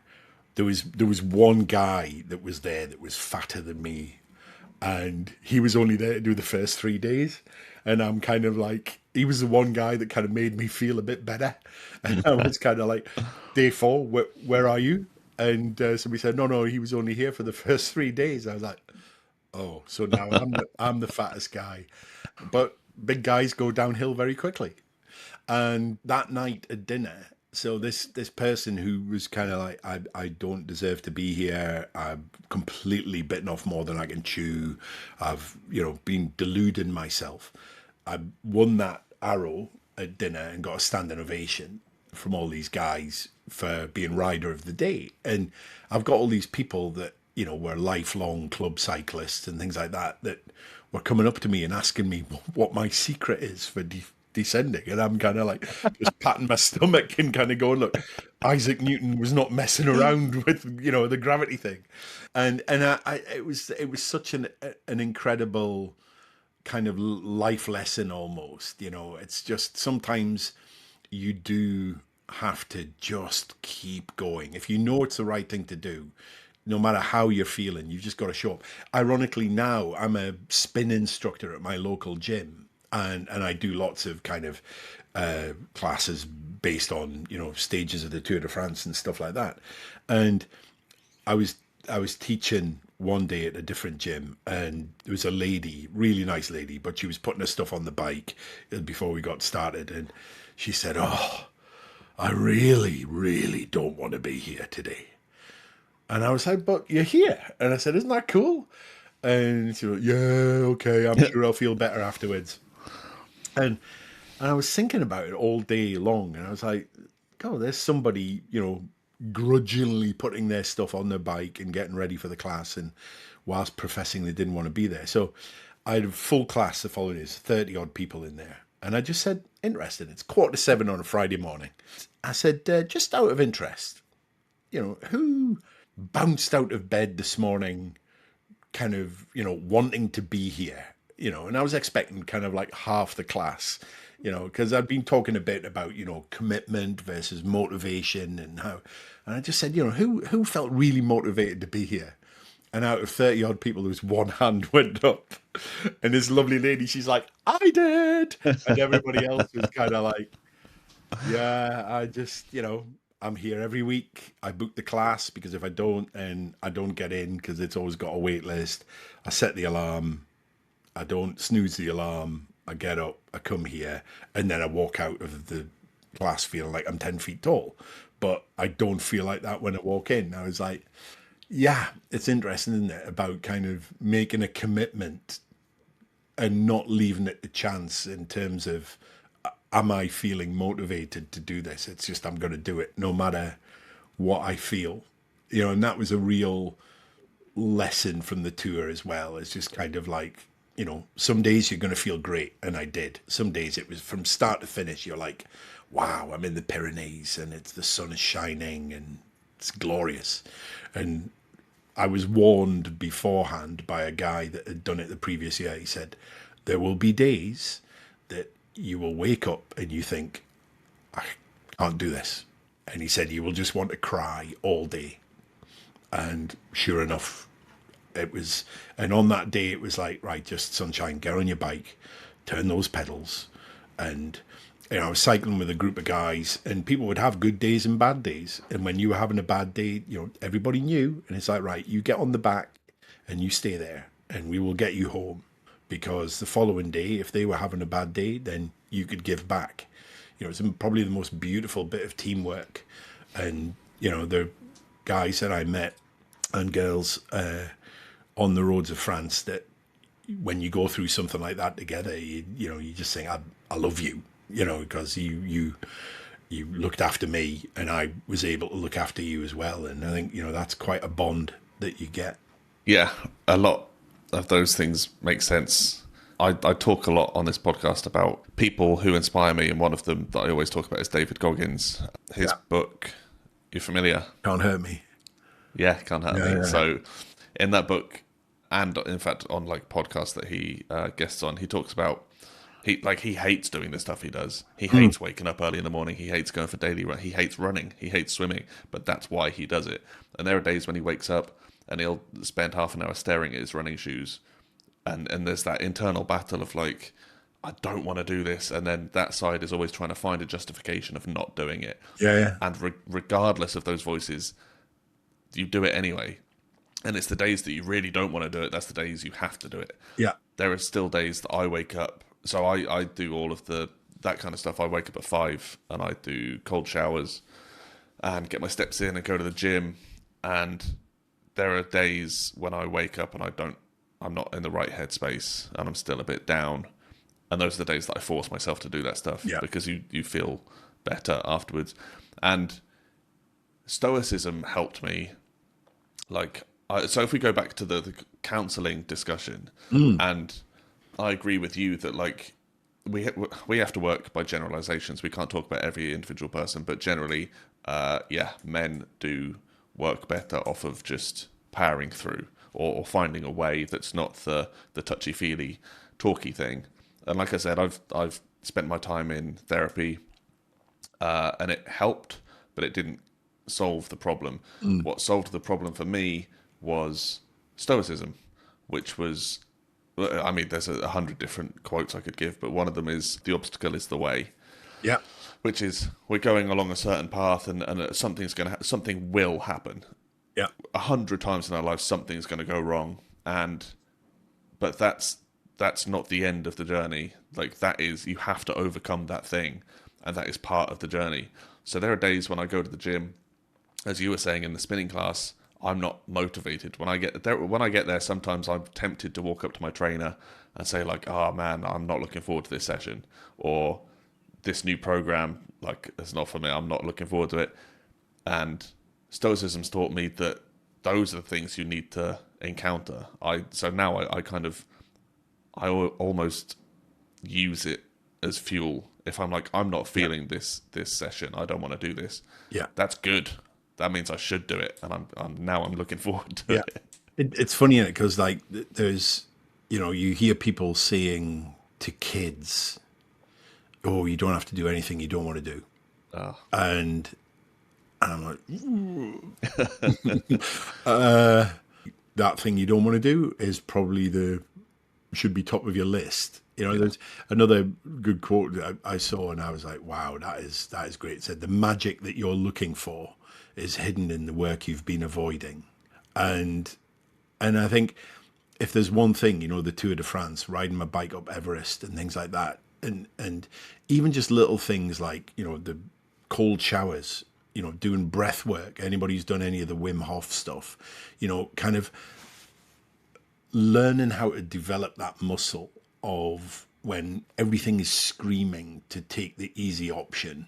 There was one guy that was there that was fatter than me, and he was only there to do the first 3 days. And I'm kind of like, he was the one guy that kind of made me feel a bit better. And I was kind of like, day 4, where are you? And so we said, no, he was only here for the first 3 days. I was like, oh, so now I'm the fattest guy. But big guys go downhill very quickly. And that night at dinner, so this person who was kind of like, I don't deserve to be here. I'm completely bitten off more than I can chew. I've, been deluding myself. I won that arrow at dinner and got a standing ovation from all these guys for being rider of the day. And I've got all these people that, were lifelong club cyclists and things like that, that were coming up to me and asking me what my secret is for descending. And I'm kind of like just patting my stomach and kind of going, look, Isaac Newton was not messing around with, the gravity thing. And it was such an incredible kind of life lesson almost. It's just sometimes you do have to just keep going. If you know it's the right thing to do, no matter how you're feeling, you've just got to show up. Ironically, now I'm a spin instructor at my local gym, and I do lots of kind of classes based on stages of the Tour de France and stuff like that. And I was teaching one day at a different gym, and there was a lady, really nice lady, but she was putting her stuff on the bike before we got started, and she said, "Oh, I really, really don't want to be here today." And I was like, "But you're here." And I said, "Isn't that cool?" And she went, "Yeah, okay, I'm sure I'll feel better afterwards." And I was thinking about it all day long, and I was like, "God, there's somebody, grudgingly putting their stuff on their bike and getting ready for the class, and whilst professing they didn't want to be there." So I had a full class the following day, 30 odd people in there. And I just said, interesting, it's 6:45 on a Friday morning. I said, just out of interest, who bounced out of bed this morning kind of, wanting to be here, and I was expecting kind of like half the class, because I'd been talking a bit about, commitment versus motivation and and I just said, who felt really motivated to be here? And out of 30 odd people, there was one hand went up. And this lovely lady, she's like, I did. And everybody else was kind of like, yeah, I just, I'm here every week. I book the class because if I don't, then I don't get in because it's always got a wait list. I set the alarm. I don't snooze the alarm. I get up, I come here, and then I walk out of the class feeling like I'm 10 feet tall. But I don't feel like that when I walk in. I was like, yeah, it's interesting, isn't it? About kind of making a commitment and not leaving it to chance in terms of, am I feeling motivated to do this? It's just, I'm going to do it no matter what I feel, and that was a real lesson from the tour as well. It's just kind of like, some days you're going to feel great. And I did. Some days it was from start to finish. You're like, wow, I'm in the Pyrenees and the sun is shining and it's glorious. And I was warned beforehand by a guy that had done it the previous year. He said, there will be days that you will wake up and you think, I can't do this. And he said, you will just want to cry all day. And sure enough, it was, and on that day, it was like, right, just sunshine, get on your bike, turn those pedals. And, I was cycling with a group of guys, and people would have good days and bad days. And when you were having a bad day, everybody knew. And it's like, right, you get on the back and you stay there, and we will get you home. Because the following day, if they were having a bad day, then you could give back. It's probably the most beautiful bit of teamwork. And, the guys that I met and girls on the roads of France, that when you go through something like that together, you just think, I love you, because you looked after me and I was able to look after you as well. And I think, that's quite a bond that you get. Yeah, a lot of those things make sense. I talk a lot on this podcast about people who inspire me, and one of them that I always talk about is David Goggins. His book, you familiar? Can't Hurt Me. Yeah, Can't Hurt Me. Yeah. So in that book, and in fact on like podcasts that he guests on, he talks about he hates doing the stuff he does. He hates waking up early in the morning. He hates going for daily run. He hates running. He hates swimming. But that's why he does it. And there are days when he wakes up and he'll spend half an hour staring at his running shoes, and there's that internal battle of like, I don't want to do this, and then that side is always trying to find a justification of not doing it. Yeah. And regardless of those voices, you do it anyway. And it's the days that you really don't want to do it, that's the days you have to do it. Yeah. There are still days that I wake up, so I do all of that kind of stuff. I wake up at 5 and I do cold showers and get my steps in and go to the gym. And there are days when I wake up and I'm not in the right headspace and I'm still a bit down. And those are the days that I force myself to do that stuff, because you feel better afterwards. And Stoicism helped me. So if we go back to the counselling discussion, and I agree with you that like we have to work by generalizations. We can't talk about every individual person, but generally, men do work better off of just powering through or finding a way that's not the touchy-feely, talky thing. And like I said, I've spent my time in therapy, and it helped, but it didn't solve the problem. What solved the problem for me was Stoicism, which was, I mean, there's 100 different quotes I could give, but one of them is, the obstacle is the way. Yeah. Which is, we're going along a certain path, and something will happen. Yeah. 100 times in our life, something's going to go wrong, but that's not the end of the journey. Like, that is, you have to overcome that thing, and that is part of the journey. So there are days when I go to the gym, as you were saying in the spinning class, I'm not motivated. When I get there, sometimes I'm tempted to walk up to my trainer and say like, "Oh man, I'm not looking forward to this session," or "This new program, like, it's not for me. I'm not looking forward to it." And Stoicism's taught me that those are the things you need to encounter. So now I almost use it as fuel. If I'm like, I'm not feeling this session, I don't want to do this. Yeah, that's good. That means I should do it, and I'm looking forward to it. It's funny, isn't it? Because like there's, you hear people saying to kids, "Oh, you don't have to do anything you don't want to do," and I'm like, that thing you don't want to do is probably should be top of your list. There's another good quote that I saw, and I was like, "Wow, that is great." It said, "The magic that you're looking for is hidden in the work you've been avoiding," and I think if there's one thing, the Tour de France, riding my bike up Everest and things like that, and even just little things like the cold showers, doing breath work. Anybody who's done any of the Wim Hof stuff, kind of learning how to develop that muscle of when everything is screaming to take the easy option,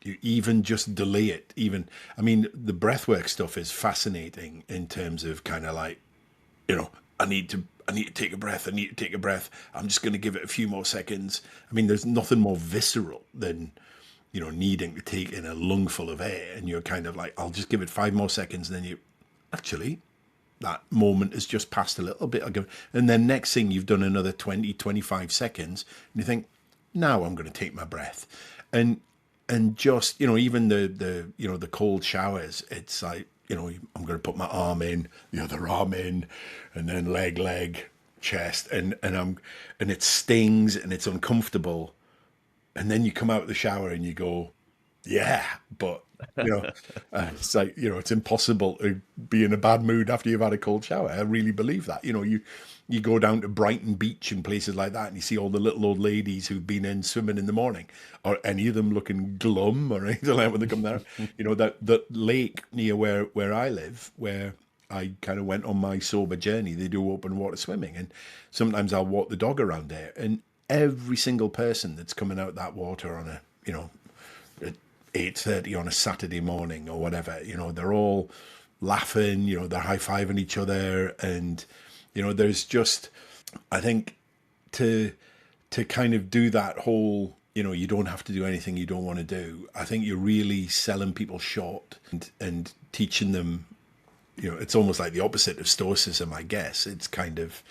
you even just delay it. I mean, the breathwork stuff is fascinating in terms of kind of like, I need to take a breath. I'm just going to give it a few more seconds. I mean, there's nothing more visceral than, needing to take in a lungful of air, and you're kind of like, I'll just give it 5 more seconds. And then actually, that moment has just passed a little bit ago. And then next thing you've done another 20, 25 seconds and you think, now I'm going to take my breath. And just, even the cold showers, it's like, I'm going to put my arm in, the other arm in, and then leg, chest, and it stings and it's uncomfortable. And then you come out of the shower and you go, yeah, but it's like, it's impossible to be in a bad mood after you've had a cold shower. I really believe that. You go down to Brighton Beach and places like that, and you see all the little old ladies who've been in swimming in the morning, or any of them looking glum or anything like that when they come there. That lake near where I live, where I kind of went on my sober journey, they do open water swimming, and sometimes I'll walk the dog around there, and every single person that's coming out that water on a, at 8:30 on a Saturday morning or whatever, they're all laughing, they're high-fiving each other, and there's just, I think, to kind of do that whole, you don't have to do anything you don't want to do. I think you're really selling people short and teaching them, it's almost like the opposite of stoicism, I guess. It's kind of,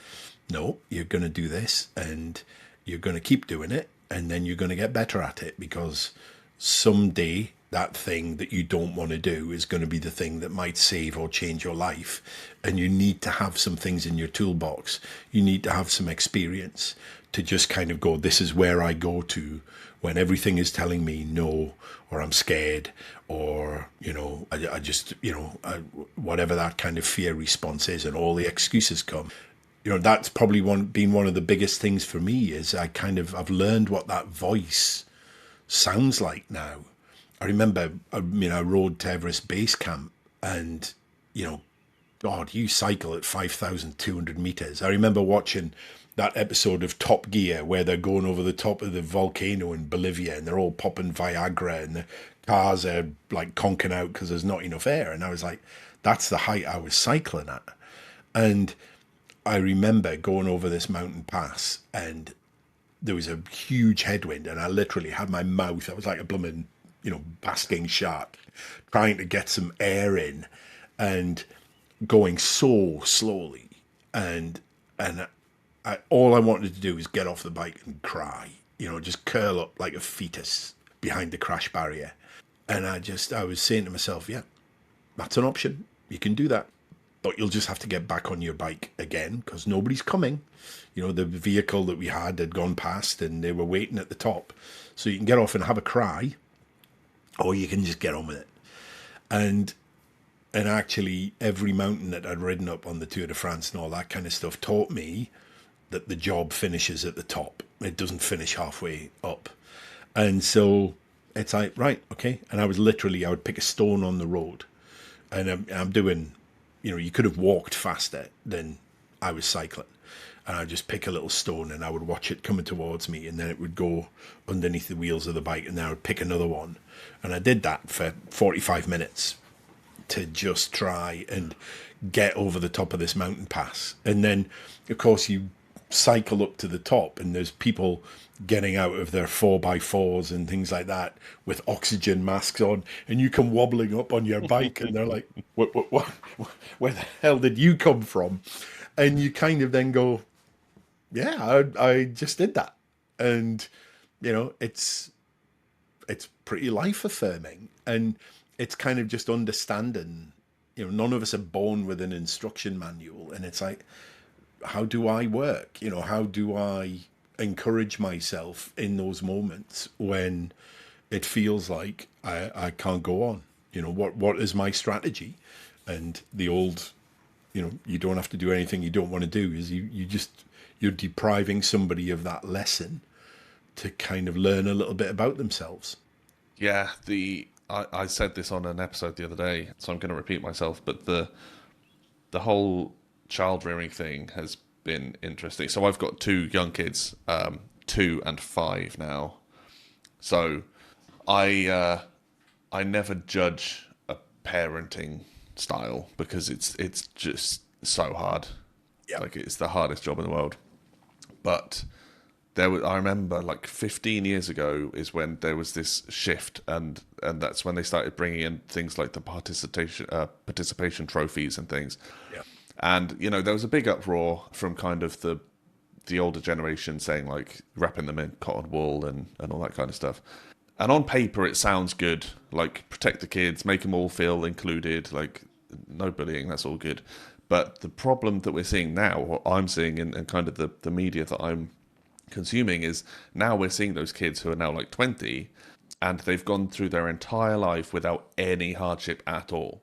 no, you're going to do this and you're going to keep doing it, and then you're going to get better at it, because someday that thing that you don't want to do is going to be the thing that might save or change your life. And you need to have some things in your toolbox. You need to have some experience to just kind of go, this is where I go to when everything is telling me no, or I'm scared, or, I just, whatever that kind of fear response is, and all the excuses come. That's probably been one of the biggest things for me, is I've learned what that voice sounds like now. I remember, I rode to Everest Base Camp, and, God, you cycle at 5,200 meters. I remember watching that episode of Top Gear where they're going over the top of the volcano in Bolivia, and they're all popping Viagra, and the cars are like conking out because there's not enough air. And I was like, that's the height I was cycling at. And I remember going over this mountain pass, and there was a huge headwind, and I literally had my mouth, I was like a blooming, basking shark, trying to get some air in, and going so slowly. And all I wanted to do was get off the bike and cry, just curl up like a fetus behind the crash barrier. And I was saying to myself, yeah, that's an option. You can do that. But you'll just have to get back on your bike again, because nobody's coming. The vehicle that we had gone past, and they were waiting at the top. So you can get off and have a cry, or you can just get on with it. And actually, every mountain that I'd ridden up on the Tour de France and all that kind of stuff taught me that the job finishes at the top. It doesn't finish halfway up. And so it's like, right, okay. And I would pick a stone on the road, and I'm doing, you could have walked faster than I was cycling. And I'd just pick a little stone, and I would watch it coming towards me, and then it would go underneath the wheels of the bike, and then I would pick another one. And I did that for 45 minutes to just try and get over the top of this mountain pass. And then, of course, you cycle up to the top, and there's people getting out of their 4x4s and things like that with oxygen masks on, and you come wobbling up on your bike, and they're like, what, where the hell did you come from? And you kind of then go, yeah, I just did that. And, it's pretty life affirming. And it's kind of just understanding, none of us are born with an instruction manual. And it's like, how do I work? How do I encourage myself in those moments when it feels like I can't go on? What is my strategy? And the old, you don't have to do anything you don't want to do, is you're depriving somebody of that lesson to kind of learn a little bit about themselves. Yeah, I said this on an episode the other day, so I'm going to repeat myself, but the whole child rearing thing has been interesting. So I've got two young kids, 2 and 5 now. So I never judge a parenting style, because it's just so hard. Yeah. Like, it's the hardest job in the world. But I remember like 15 years ago is when there was this shift, and that's when they started bringing in things like the participation trophies and things. Yeah. And there was a big uproar from kind of the older generation saying like wrapping them in cotton wool and all that kind of stuff. And on paper, it sounds good, like protect the kids, make them all feel included, like no bullying, that's all good. But the problem that we're seeing now, what I'm seeing in kind of the media that I'm consuming, is now we're seeing those kids who are now like 20 and they've gone through their entire life without any hardship at all.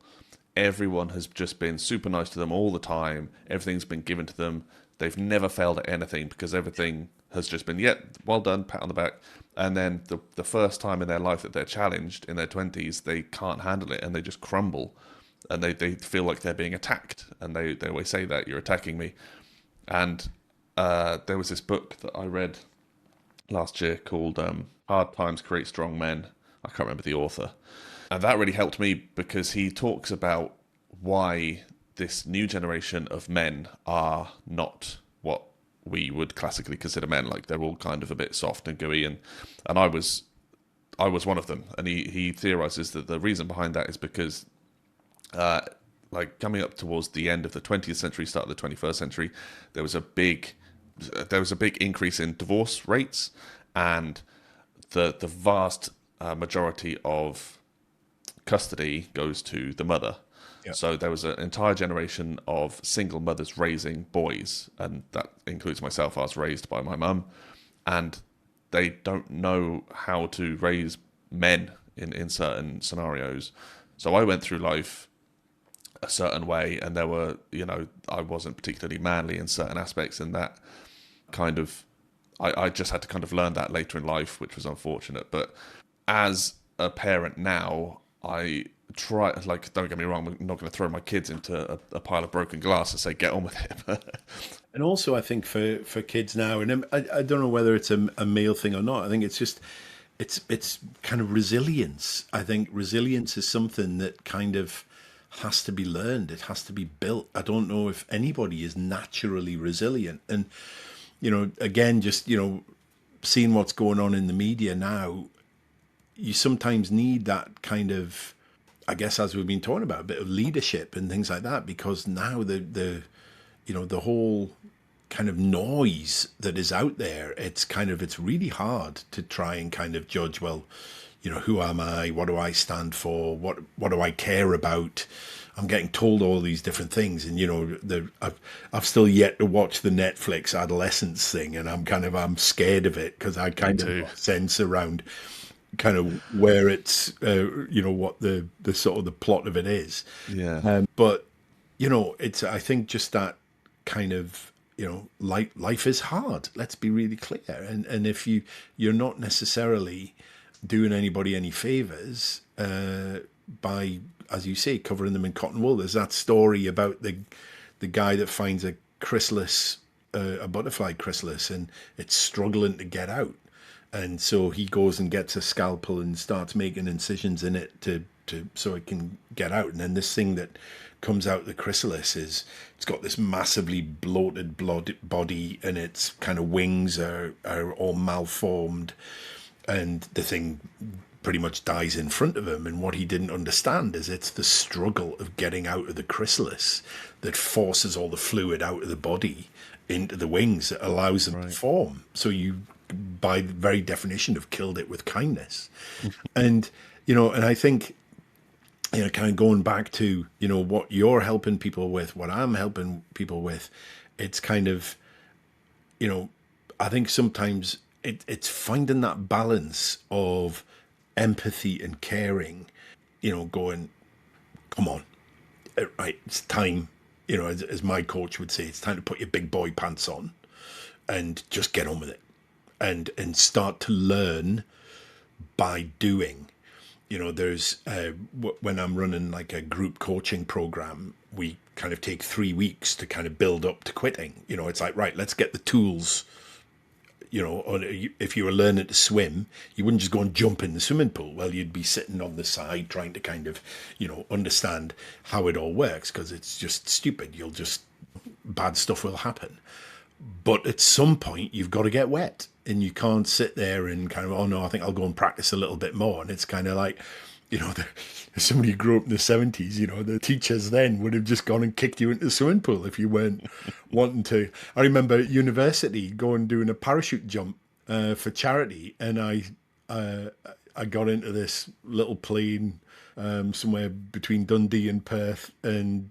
Everyone has just been super nice to them all the time. Everything's been given to them. They've never failed at anything because everything has just been, yeah, well done, pat on the back. And then the first time in their life that they're challenged in their 20s, they can't handle it and they just crumble. And they feel like they're being attacked. And they always say that, you're attacking me. And there was this book that I read last year called Hard Times Create Strong Men. I can't remember the author. And that really helped me because he talks about why this new generation of men are not what we would classically consider men. Like they're all kind of a bit soft and gooey, and I was one of them. And he theorizes that the reason behind that is because like coming up towards the end of the 20th century, start of the 21st century, there was a big increase in divorce rates, and the vast majority of custody goes to the mother. Yeah. So there was an entire generation of single mothers raising boys, and that includes myself. I was raised by my mum, and they don't know how to raise men in certain scenarios. So I went through life a certain way, and there were, I wasn't particularly manly in certain aspects, and that kind of, I just had to kind of learn that later in life, which was unfortunate. But as a parent now, I try, like, don't get me wrong, I'm not going to throw my kids into a pile of broken glass and say, get on with it. And also, I think for kids now, and I don't know whether it's a male thing or not. I think it's just it's kind of resilience. I think resilience is something that kind of has to be learned. It has to be built. I don't know if anybody is naturally resilient. And again, just seeing what's going on in the media now, you sometimes need that kind of, I guess, as we've been talking about, a bit of leadership and things like that, because now the whole kind of noise that is out there, it's really hard to try and kind of judge, well, who am I? What do I stand for? What do I care about? I'm getting told all these different things, and I've still yet to watch the Netflix adolescence thing, and I'm scared of it because I kind of sense around kind of where it's what the sort of the plot of it is. Yeah. But it's, I think, just that kind of, life is hard. Let's be really clear. And if you're not necessarily doing anybody any favors by, as you say, covering them in cotton wool. There's that story about the guy that finds a chrysalis, a butterfly chrysalis, and it's struggling to get out. And so he goes and gets a scalpel and starts making incisions in it to so it can get out. And then this thing that comes out the chrysalis it's got this massively bloated body, and its kind of wings are all malformed, and the thing pretty much dies in front of him. And what he didn't understand is it's the struggle of getting out of the chrysalis that forces all the fluid out of the body into the wings that allows them to form. So you, by the very definition, have killed it with kindness. And and I think kind of going back to what you're helping people with, what I'm helping people with, it's kind of I think sometimes it's finding that balance of empathy and caring, going, come on, right, it's time, as my coach would say, it's time to put your big boy pants on and just get on with it, and start to learn by doing. There's when I'm running like a group coaching program, we kind of take 3 weeks to kind of build up to quitting. It's like, right, let's get the tools. If you were learning to swim, you wouldn't just go and jump in the swimming pool. Well, you'd be sitting on the side trying to kind of, understand how it all works, because it's just stupid. Bad stuff will happen. But at some point, you've got to get wet, and you can't sit there and kind of, oh no, I think I'll go and practice a little bit more. And it's kind of like, you know, as somebody who grew up in the 70s, you know, the teachers then would have just gone and kicked you into the swimming pool if you weren't wanting to. I remember at university going doing a parachute jump for charity, and uh, I got into this little plane somewhere between Dundee and Perth, and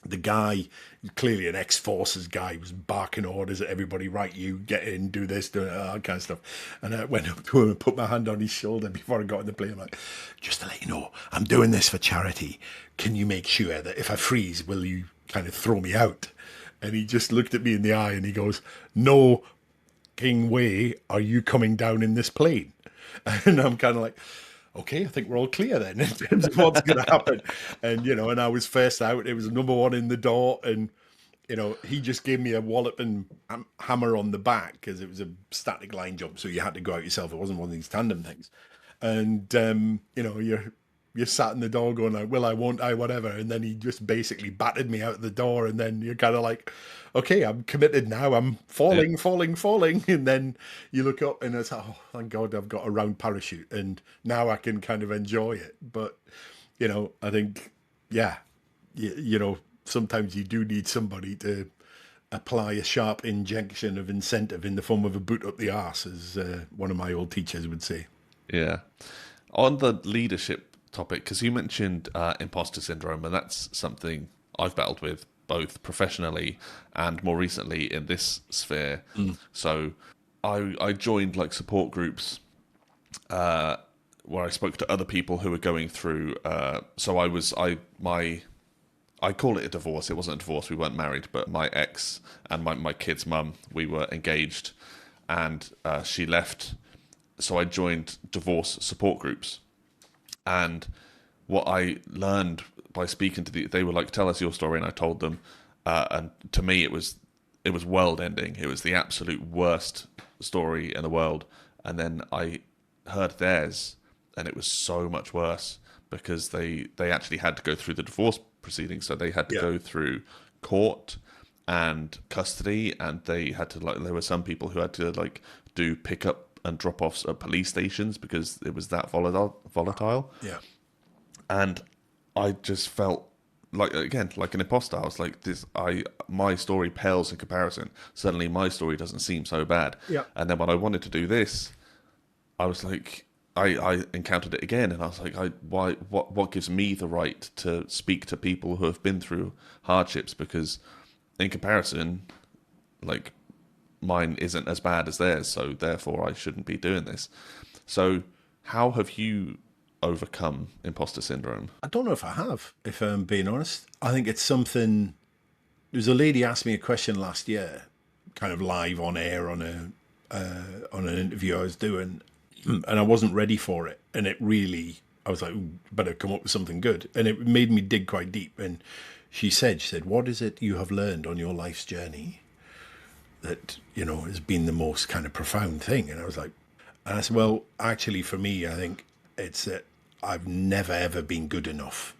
the guy, clearly an ex-forces guy, was barking orders at everybody, right, you get in, do this, do that kind of stuff. And I went up to him and put my hand on his shoulder before I got in the plane. I'm like, just to let you know, I'm doing this for charity. Can you make sure that if I freeze, will you kind of throw me out? And he just looked at me in the eye and he goes, no fucking way are you coming down in this plane. And I'm kind of like, okay, I think we're all clear then in terms of what's going to happen. And, you know, and I was first out. It was number one in the door. And, you know, he just gave me a wallop and hammer on the back because it was a static line jump. So you had to go out yourself. It wasn't one of these tandem things. And, you know, you're sat in the door going like, will I, won't I, whatever. And then he just basically battered me out the door. And then you're kind of like, okay, I'm committed now. I'm falling, falling, falling. And then you look up and it's, oh, thank God I've got a round parachute. And now I can kind of enjoy it. But, you know, I think, yeah, you know, sometimes you do need somebody to apply a sharp injection of incentive in the form of a boot up the arse, as one of my old teachers would say. Yeah. On the leadership topic, because you mentioned imposter syndrome, and that's something I've battled with both professionally and more recently in this sphere. So I joined like support groups where I spoke to other people who were going through. So I call it a divorce. It wasn't a divorce. We weren't married, but my ex and my kid's mum, we were engaged, and she left. So I joined divorce support groups, and what I learned by speaking to they were like, "Tell us your story," and I told them, and to me it was world ending. It was the absolute worst story in the world, and then I heard theirs, and it was so much worse because they actually had to go through the divorce proceedings, so they had to Yeah. go through court and custody, and they had to like there were some people who had to like do pickup and drop offs at police stations because it was that volatile. Yeah. And I just felt like again like an imposter. I was like, this my story pales in comparison. Suddenly my story doesn't seem so bad. Yeah. And then when I wanted to do this, I was like, I encountered it again, and I was like, what gives me the right to speak to people who have been through hardships? Because in comparison, like mine isn't as bad as theirs, so therefore I shouldn't be doing this. So how have you overcome imposter syndrome? I don't know if I have, if I'm being honest. I think it's something. There was a lady asked me a question last year, kind of live on air on on an interview I was doing, and I wasn't ready for it. And it really, I was like, "Ooh, better come up with something good." And it made me dig quite deep. And she said, "What is it you have learned on your life's journey that, you know, has been the most kind of profound thing?" And I was like, and I said, well, actually, for me, I think it's that I've never ever been good enough.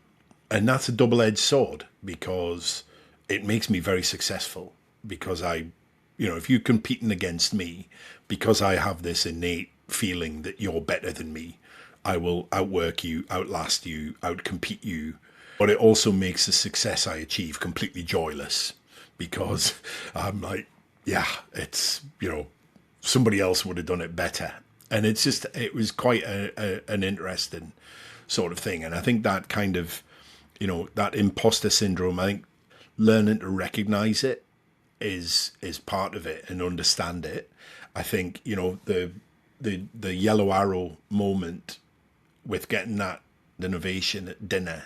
And that's a double-edged sword because it makes me very successful because you know, if you're competing against me, because I have this innate feeling that you're better than me, I will outwork you, outlast you, outcompete you. But it also makes the success I achieve completely joyless because I'm like, yeah, it's, you know, somebody else would have done it better. And it's just, it was quite an interesting sort of thing. And I think that kind of, you know, that imposter syndrome, I think learning to recognize it is part of it and understand it. I think, you know, the yellow arrow moment with getting that innovation at dinner,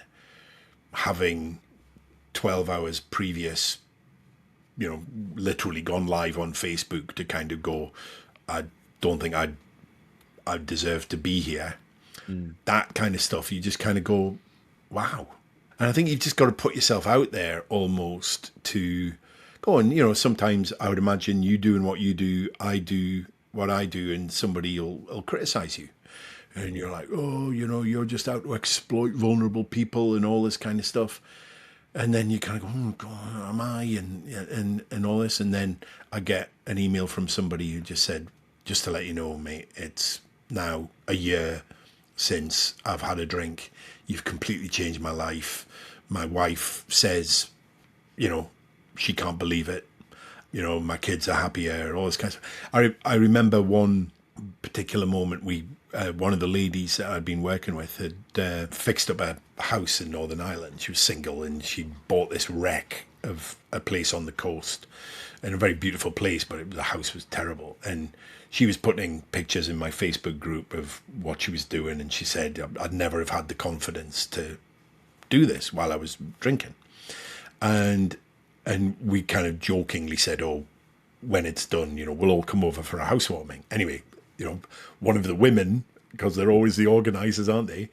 having 12 hours previous, you know, literally gone live on Facebook to kind of go, I don't think I deserve to be here. That kind of stuff, you just kind of go, wow. And I think you've just got to put yourself out there almost to go on. You know, sometimes I would imagine you doing what you do, I do what I do, and somebody will criticize you. And you're like, oh, you know, you're just out to exploit vulnerable people and all this kind of stuff. And then you kind of go, oh, God, am I? And all this. And then I get an email from somebody who just said, just to let you know, mate, it's now a year since I've had a drink. You've completely changed my life. My wife says, you know, she can't believe it. You know, my kids are happier, all this kind of stuff. I remember one particular moment. One of the ladies that I'd been working with had fixed up a house in Northern Ireland. She was single and she bought this wreck of a place on the coast, in a very beautiful place, but the house was terrible. And she was putting pictures in my Facebook group of what she was doing, and she said I'd never have had the confidence to do this while I was drinking. And we kind of jokingly said, oh, when it's done, you know, we'll all come over for a housewarming. Anyway, you know, one of the women, because they're always the organisers, aren't they?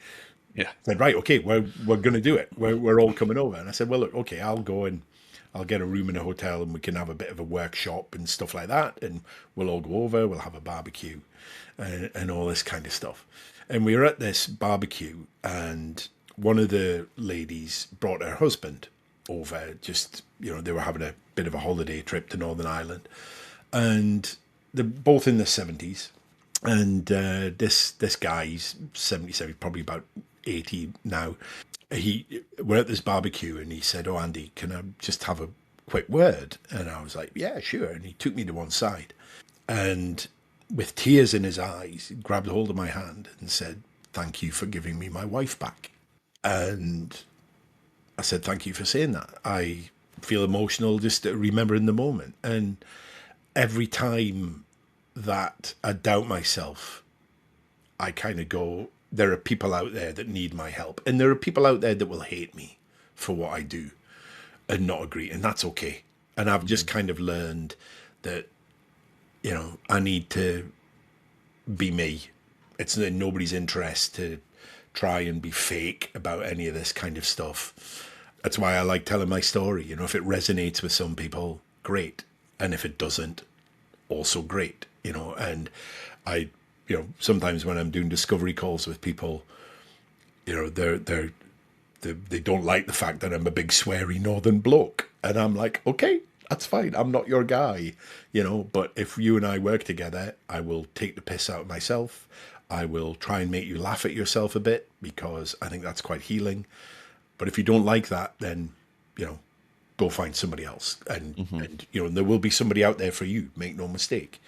Yeah. Said, right, okay, we're going to do it. We're all coming over. And I said, well, look, okay, I'll go and I'll get a room in a hotel and we can have a bit of a workshop and stuff like that. And we'll all go over, we'll have a barbecue and all this kind of stuff. And we were at this barbecue and one of the ladies brought her husband over. Just, you know, they were having a bit of a holiday trip to Northern Ireland. And they're both in their 70s. And this guy, he's 77, probably about 80 now. We're at this barbecue and he said, oh, Andy, can I just have a quick word? And I was like, yeah, sure. And he took me to one side and with tears in his eyes, he grabbed hold of my hand and said, thank you for giving me my wife back. And I said, thank you for saying that. I feel emotional just remembering the moment. And every time that I doubt myself, I kind of go, there are people out there that need my help. And there are people out there that will hate me for what I do and not agree. And that's okay. And I've just kind of learned that, you know, I need to be me. It's in nobody's interest to try and be fake about any of this kind of stuff. That's why I like telling my story. You know, if it resonates with some people, great. And if it doesn't, also great. You know, and you know, sometimes when I'm doing discovery calls with people, you know, they don't like the fact that I'm a big sweary northern bloke, and I'm like, okay, that's fine. I'm not your guy, you know. But if you and I work together, I will take the piss out of myself. I will try and make you laugh at yourself a bit because I think that's quite healing. But if you don't like that, then, you know, go find somebody else, and you know, there will be somebody out there for you. Make no mistake.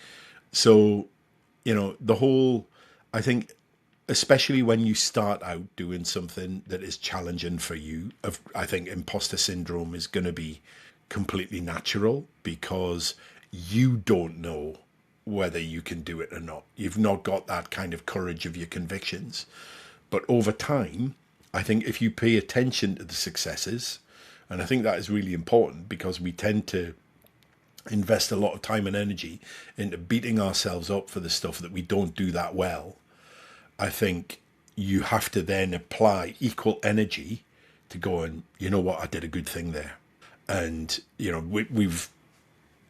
So, you know, I think, especially when you start out doing something that is challenging for you, I think imposter syndrome is going to be completely natural because you don't know whether you can do it or not. You've not got that kind of courage of your convictions. But over time, I think if you pay attention to the successes, and I think that is really important because we tend to invest a lot of time and energy into beating ourselves up for the stuff that we don't do that well. I think you have to then apply equal energy to go and, you know what, I did a good thing there. And, you know,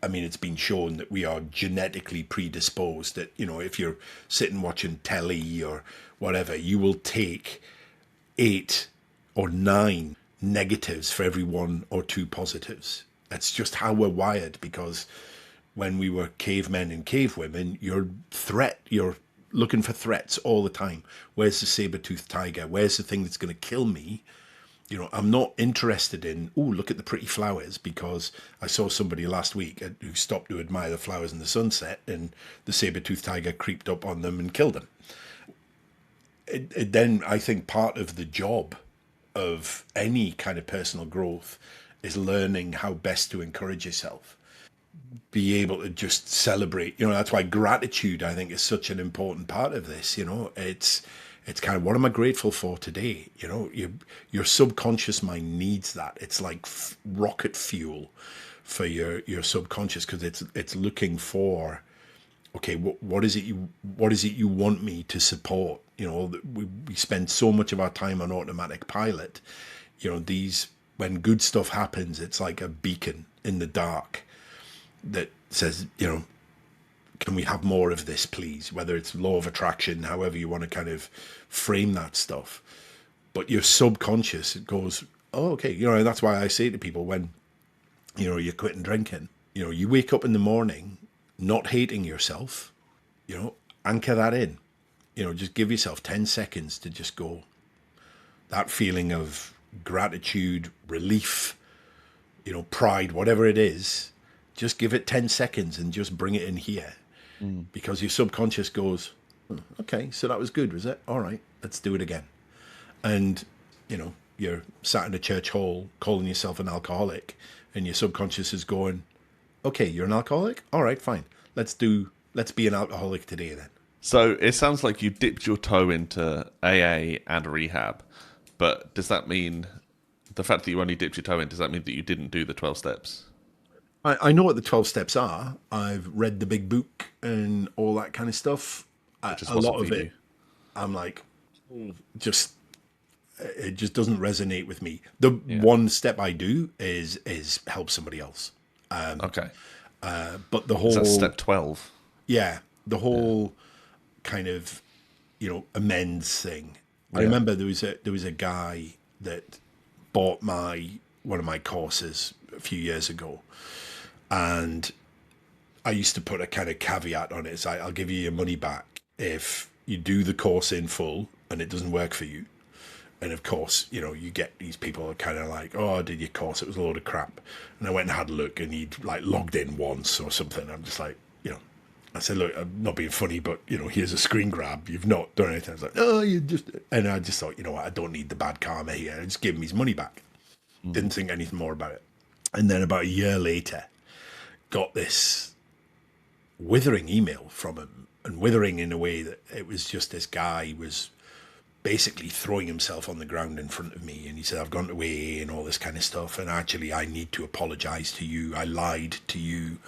I mean, it's been shown that we are genetically predisposed that, you know, if you're sitting watching telly or whatever, you will take 8 or 9 negatives for every 1 or 2 positives. That's just how we're wired, because when we were cavemen and cavewomen, you're looking for threats all the time. Where's the saber-toothed tiger? Where's the thing that's going to kill me? You know, I'm not interested in, oh, look at the pretty flowers, because I saw somebody last week who stopped to admire the flowers in the sunset and the saber-toothed tiger creeped up on them and killed them. Then I think part of the job of any kind of personal growth is learning how best to encourage yourself. Be able to just celebrate. You know, that's why gratitude, I think, is such an important part of this. You know, it's kind of, what am I grateful for today? You know, your subconscious mind needs that. It's like rocket fuel for your subconscious, because it's looking for, okay, what is it you want me to support? You know, we spend so much of our time on automatic pilot. You know, when good stuff happens, it's like a beacon in the dark that says, you know, can we have more of this, please? Whether it's law of attraction, however you want to kind of frame that stuff. But your subconscious, it goes, oh, okay. You know, and that's why I say to people when, you know, you're quitting drinking, you know, you wake up in the morning not hating yourself, you know, anchor that in. just give yourself 10 seconds to just go, that feeling of gratitude, relief, pride, whatever it is, just give it 10 seconds and just bring it in here. Mm. Because your subconscious goes, okay, so that was good, was it? All right, let's do it again. And, you're sat in a church hall calling yourself an alcoholic, and your subconscious is going, okay, you're an alcoholic? All right, fine. Let's be an alcoholic today then. So it sounds like you dipped your toe into AA and rehab, but does that mean the fact that you only dipped your toe in, does that mean that you didn't do the 12 steps? I know what the 12 steps are. I've read the big book and all that kind of stuff. Which just A wasn't lot for of it, you. I'm like, just it just doesn't resonate with me. The Yeah. one step I do is help somebody else. Okay. But the Is that whole step 12? yeah, the whole kind of amends thing. I Yeah. remember there was a guy that bought one of my courses a few years ago, and I used to put a kind of caveat on it. It's like, I'll give you your money back if you do the course in full and it doesn't work for you. And of course, you get these people are kind of like, oh, I did your course, it was a load of crap. And I went and had a look, and he'd like logged in once or something. I'm just like, I said, look, I'm not being funny, but here's a screen grab. You've not done anything. I was like, no, you just. And I just thought, what, I don't need the bad karma here. I just gave him his money back. Didn't think anything more about it. And then about a year later, got this withering email from him, and withering in a way that it was just this guy was basically throwing himself on the ground in front of me, and he said, I've gone away and all this kind of stuff, and actually I need to apologize to you. I lied to you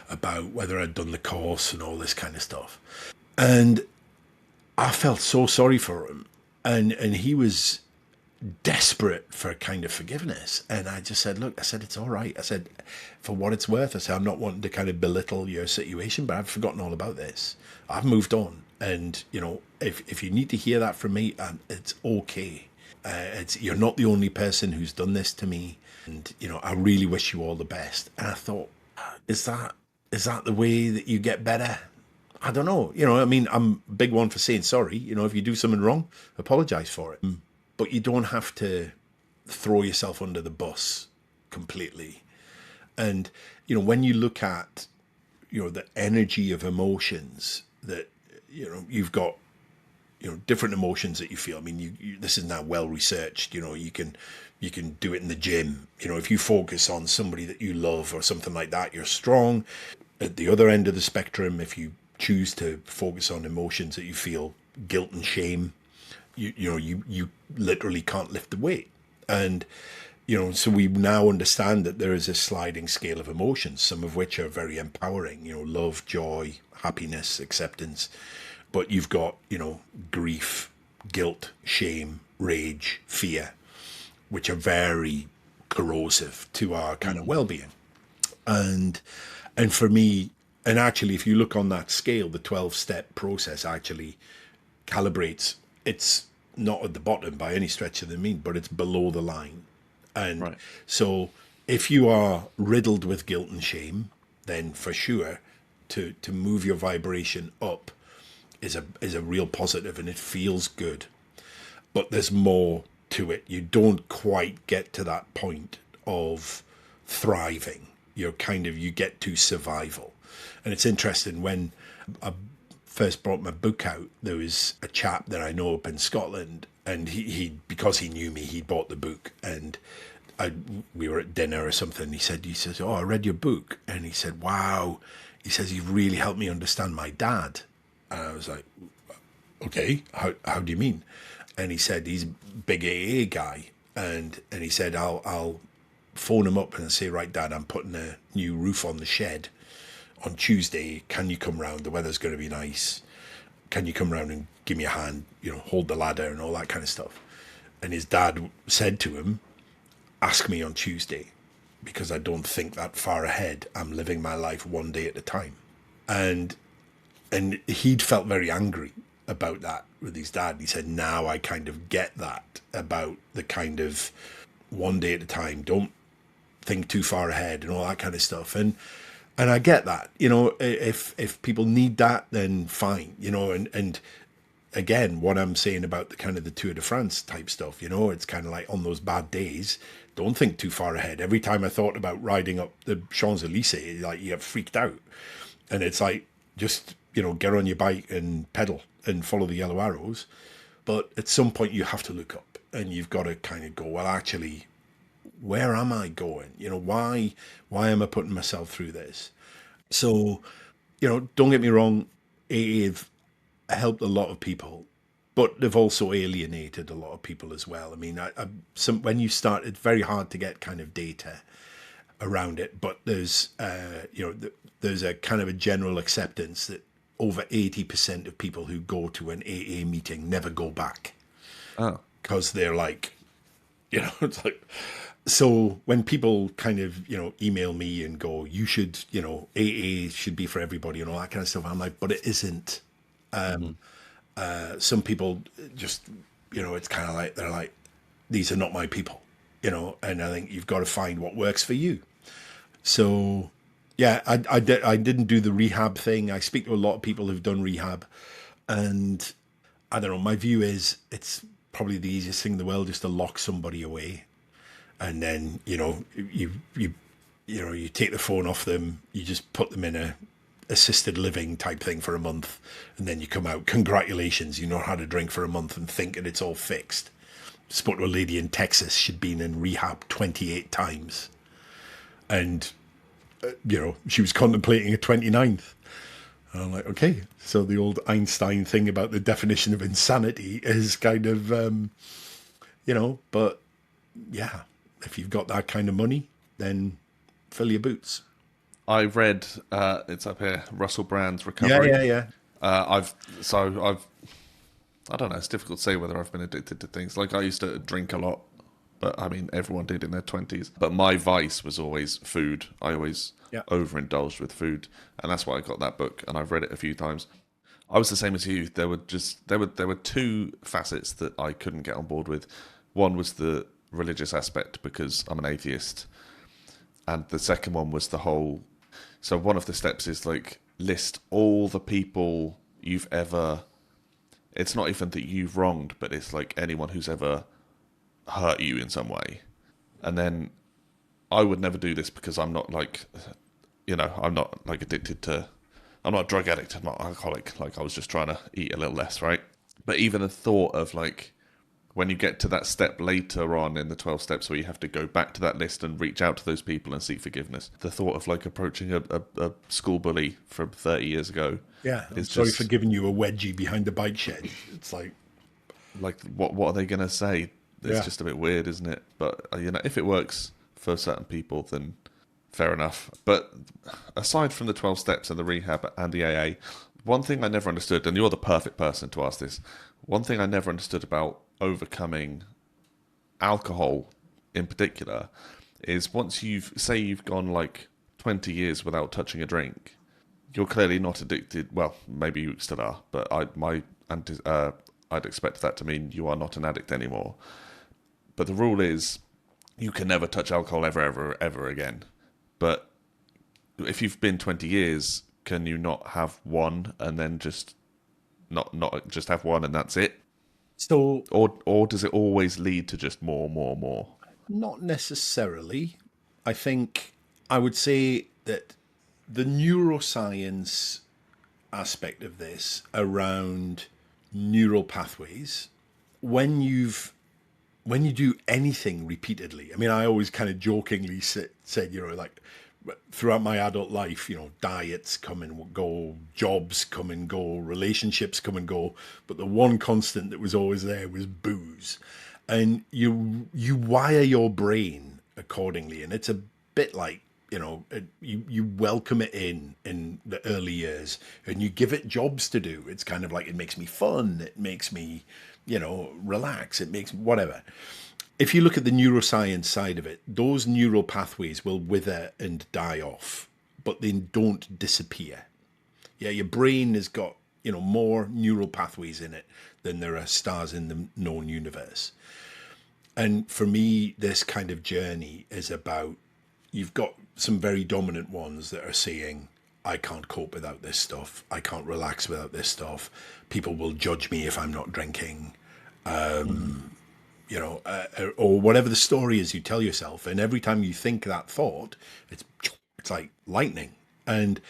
about whether I'd done the course and all this kind of stuff. And I felt so sorry for him, and he was desperate for kind of forgiveness. And I just said, look, I said, it's all right. I said, for what it's worth, I said, I'm not wanting to kind of belittle your situation, but I've forgotten all about this. I've moved on. And, if you need to hear that from me, it's okay. You're not the only person who's done this to me. And, I really wish you all the best. And I thought, is that the way that you get better? I don't know. I mean, I'm a big one for saying sorry. If you do something wrong, apologize for it. But you don't have to throw yourself under the bus completely. And, when you look at, the energy of emotions that, you've got, different emotions that you feel. I mean, this is now well researched. You can do it in the gym. If you focus on somebody that you love or something like that, you're strong. At the other end of the spectrum, if you choose to focus on emotions that you feel, guilt and shame, you literally can't lift the weight. And so we now understand that there is a sliding scale of emotions, some of which are very empowering, love, joy, happiness, acceptance. But you've got, grief, guilt, shame, rage, fear, which are very corrosive to our kind of well-being. And for me, and actually, if you look on that scale, the 12-step process actually calibrates. It's not at the bottom by any stretch of the mean, but it's below the line. And Right. so if you are riddled with guilt and shame, then for sure to move your vibration up is a real positive, and it feels good. But there's more to it. You don't quite get to that point of thriving. You get to survival. And it's interesting, when I first brought my book out, there was a chap that I know up in Scotland, and he because he knew me, he bought the book, and we were at dinner or something. He says, oh, I read your book. And he said, wow. He says, you've really helped me understand my dad. And I was like, okay, how do you mean? And he said, he's a big AA guy. And he said, I'll phone him up and say, right, Dad, I'm putting a new roof on the shed on Tuesday. Can you come round? The weather's going to be nice. Can you come round and give me a hand, hold the ladder and all that kind of stuff? And his dad said to him, ask me on Tuesday, because I don't think that far ahead. I'm living my life one day at a time. And he'd felt very angry about that with his dad. He said, now I kind of get that about the kind of one day at a time, don't think too far ahead and all that kind of stuff. And I get that, if people need that, then fine, and again, what I'm saying about the kind of the Tour de France type stuff, it's kind of like on those bad days, don't think too far ahead. Every time I thought about riding up the Champs-Elysees, like you get freaked out. And it's like, just, get on your bike and pedal and follow the yellow arrows. But at some point you have to look up and you've got to kind of go, well, actually, where am I going? Why am I putting myself through this? So, don't get me wrong, AA have helped a lot of people, but they've also alienated a lot of people as well. I mean, when you start, it's very hard to get kind of data around it, but there's a kind of a general acceptance that over 80% of people who go to an AA meeting never go back Oh, because they're like, it's like, so when people kind of, email me and go, you should, AA should be for everybody and all that kind of stuff, I'm like, but it isn't. Some people just, it's kind of like, they're like, these are not my people, and I think you've got to find what works for you. So, yeah, I didn't do the rehab thing. I speak to a lot of people who've done rehab, and I don't know, my view is it's probably the easiest thing in the world just to lock somebody away. And then, you take the phone off them, you just put them in a assisted living type thing for a month, and then you come out. Congratulations, you know how to drink for a month and think that it's all fixed. Spoke to a lady in Texas, she'd been in rehab 28 times. And, she was contemplating a 29th. And I'm like, okay, so the old Einstein thing about the definition of insanity is kind of, but yeah, if you've got that kind of money, then fill your boots. I read it's up here. Russell Brand's Yeah, Recovery. yeah, yeah. I've I don't know. It's difficult to say whether I've been addicted to things. Like I used to drink a lot, but I mean everyone did in their 20s. But my vice was always food. I always Yeah. overindulged with food, and that's why I got that book. And I've read it a few times. I was the same as you. There were two facets that I couldn't get on board with. One was the religious aspect because I'm an atheist, and the second one was the whole. So one of the steps is like list all the people you've ever. It's not even that you've wronged, but it's like anyone who's ever hurt you in some way. And then I would never do this because I'm not like, I'm not like addicted to. I'm not a drug addict. I'm not alcoholic. Like I was just trying to eat a little less, right? But even the thought of like when you get to that step later on in the 12 steps where you have to go back to that list and reach out to those people and seek forgiveness, the thought of like approaching a school bully from 30 years ago Yeah. I'm is sorry just for giving you a wedgie behind the bike shed. It's like, like, what are they going to say? It's yeah. just a bit weird, isn't it? But, if it works for certain people, then fair enough. But aside from the 12 steps and the rehab and the AA, one thing I never understood, and you're the perfect person to ask this, one thing I never understood about overcoming alcohol in particular is once you've gone like 20 years without touching a drink, you're clearly not addicted. Well, maybe you still are, but I'd expect that to mean you are not an addict anymore. But the rule is you can never touch alcohol ever, ever, ever again. But if you've been 20 years, can you not have one and then just not just have one and that's it? So, Or does it always lead to just more, more, more? not necessarily. I think I would say that the neuroscience aspect of this around neural pathways, when you've when you do anything repeatedly, I mean, I always kind of jokingly said, like throughout my adult life, diets come and go, jobs come and go, relationships come and go, but the one constant that was always there was booze. And you wire your brain accordingly, and it's a bit like, you welcome it in the early years and you give it jobs to do. It's kind of like, it makes me fun, it makes me relax, it makes whatever. If you look at the neuroscience side of it, those neural pathways will wither and die off, but they don't disappear. Yeah, your brain has got, more neural pathways in it than there are stars in the known universe. And for me, this kind of journey is about, you've got some very dominant ones that are saying, I can't cope without this stuff. I can't relax without this stuff. People will judge me if I'm not drinking, Mm. or whatever the story is you tell yourself. And every time you think that thought, it's it's like lightning. And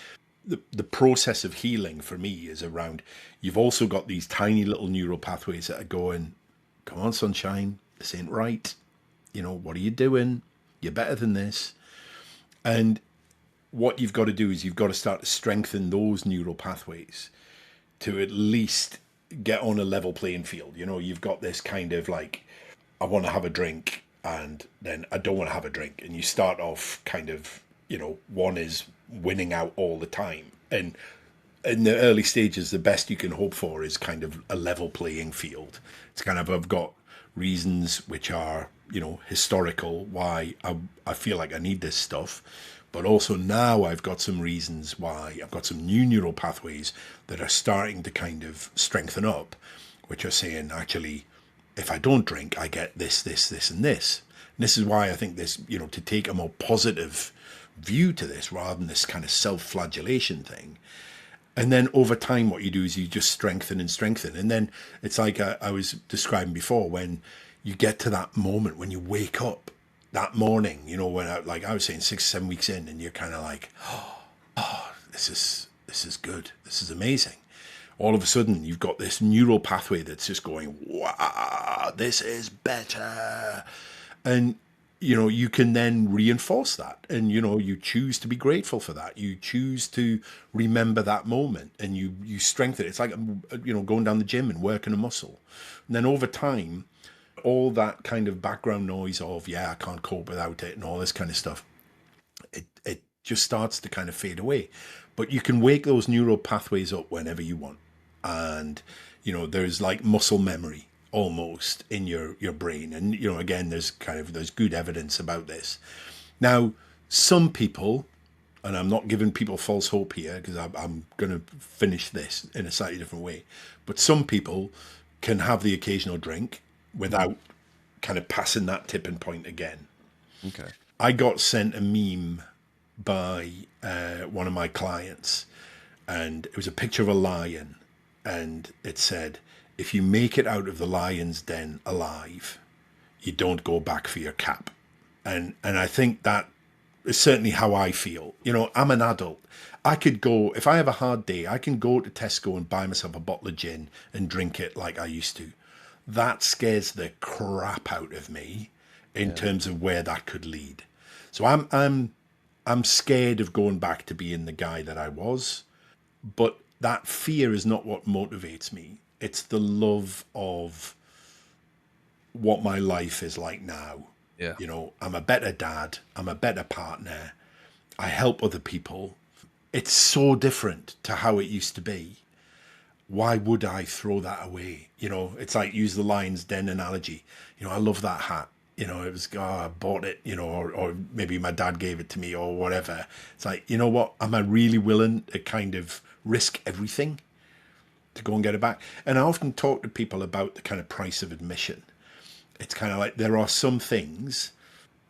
the process of healing for me is around. You've also got these tiny little neural pathways that are going, "Come on, sunshine, this ain't right. What are you doing? You're better than this." And what you've got to do is you've got to start to strengthen those neural pathways to at least get on a level playing field. You've got this kind of like, I want to have a drink and then I don't want to have a drink. And you start off kind of, one is winning out all the time. And in the early stages, the best you can hope for is kind of a level playing field. It's kind of, I've got reasons which are, historical, why I feel like I need this stuff. But also now I've got some reasons why I've got some new neural pathways that are starting to kind of strengthen up, which are saying, actually, if I don't drink, I get this, this, this, and this. And this is why I think this, to take a more positive view to this rather than this kind of self-flagellation thing. And then over time, what you do is you just strengthen and strengthen. And then it's like I was describing before, when you get to that moment when you wake up that morning, when like I was saying 6 or 7 weeks in, and you're kind of like, oh, this is good. This is amazing. All of a sudden, you've got this neural pathway that's just going, wow, this is better. And you can then reinforce that, and you choose to be grateful for that. You choose to remember that moment, and you strengthen it. It's like going down the gym and working a muscle, and then over time, all that kind of background noise of, yeah, I can't cope without it and all this kind of stuff, it just starts to kind of fade away. But you can wake those neural pathways up whenever you want, and there's like muscle memory almost in your brain. And again, there's good evidence about this. Now, some people, and I'm not giving people false hope here because I'm going to finish this in a slightly different way, but some people can have the occasional drink without kind of passing that tipping point again. Okay. I got sent a meme by one of my clients, and it was a picture of a lion, and it said, if you make it out of the lion's den alive, you don't go back for your cap. And I think that is certainly how I feel. I'm an adult. I could go, if I have a hard day, I can go to Tesco and buy myself a bottle of gin and drink it like I used to. That scares the crap out of me in terms of where that could lead. So I'm scared of going back to being the guy that I was, but that fear is not what motivates me. It's the love of what my life is like now. Yeah. I'm a better dad. I'm a better partner. I help other people. It's so different to how it used to be. Why would I throw that away? It's like, use the lion's den analogy. I love that hat. It was, I bought it, or maybe my dad gave it to me or whatever. It's like, what? Am I really willing to kind of risk everything to go and get it back? And I often talk to people about the kind of price of admission. It's kind of like, there are some things,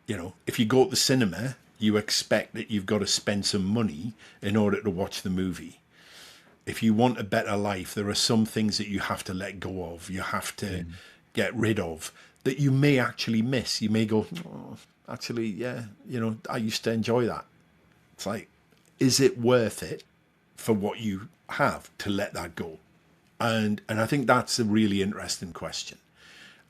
if you go to the cinema, you expect that you've got to spend some money in order to watch the movie. If you want a better life, there are some things that you have to let go of. You have to get rid of that you may actually miss. You may go, oh, actually, yeah, I used to enjoy that. It's like, is it worth it for what you have to let that go? And I think that's a really interesting question.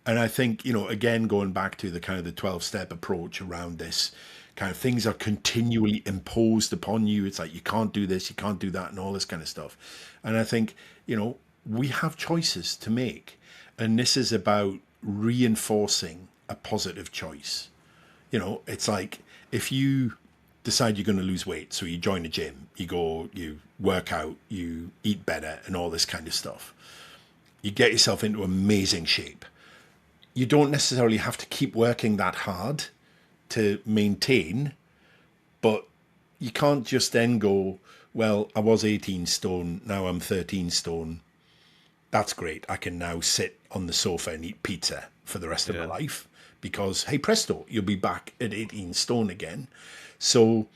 And I think, again, going back to the kind of the 12-step approach around this kind of, things are continually imposed upon you. It's like, you can't do this, you can't do that, and all this kind of stuff. And I think, we have choices to make. And this is about reinforcing a positive choice. It's like, if you decide you're going to lose weight, so you join a gym, you go, you work out, you eat better, and all this kind of stuff. You get yourself into amazing shape. You don't necessarily have to keep working that hard to maintain, but you can't just then go, well, I was 18 stone, now I'm 13 stone. That's great. I can now sit on the sofa and eat pizza for the rest of my life because, hey, presto, you'll be back at 18 stone again. So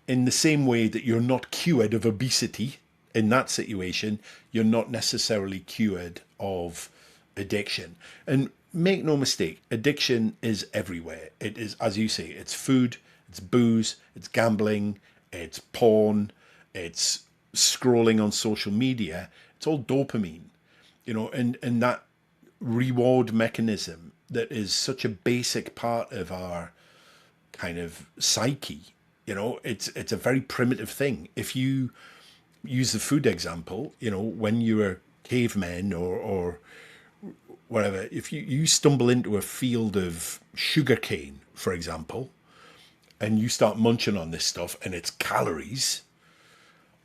In the same way that you're not cured of obesity in that situation, you're not necessarily cured of addiction. And make no mistake, addiction is everywhere. It is, as you say, it's food, it's booze, it's gambling, it's porn, it's scrolling on social media. It's all dopamine, and that reward mechanism that is such a basic part of our kind of psyche. It's a very primitive thing. If you use the food example, when you were cavemen or whatever, if you stumble into a field of sugarcane, for example, and you start munching on this stuff and it's calories,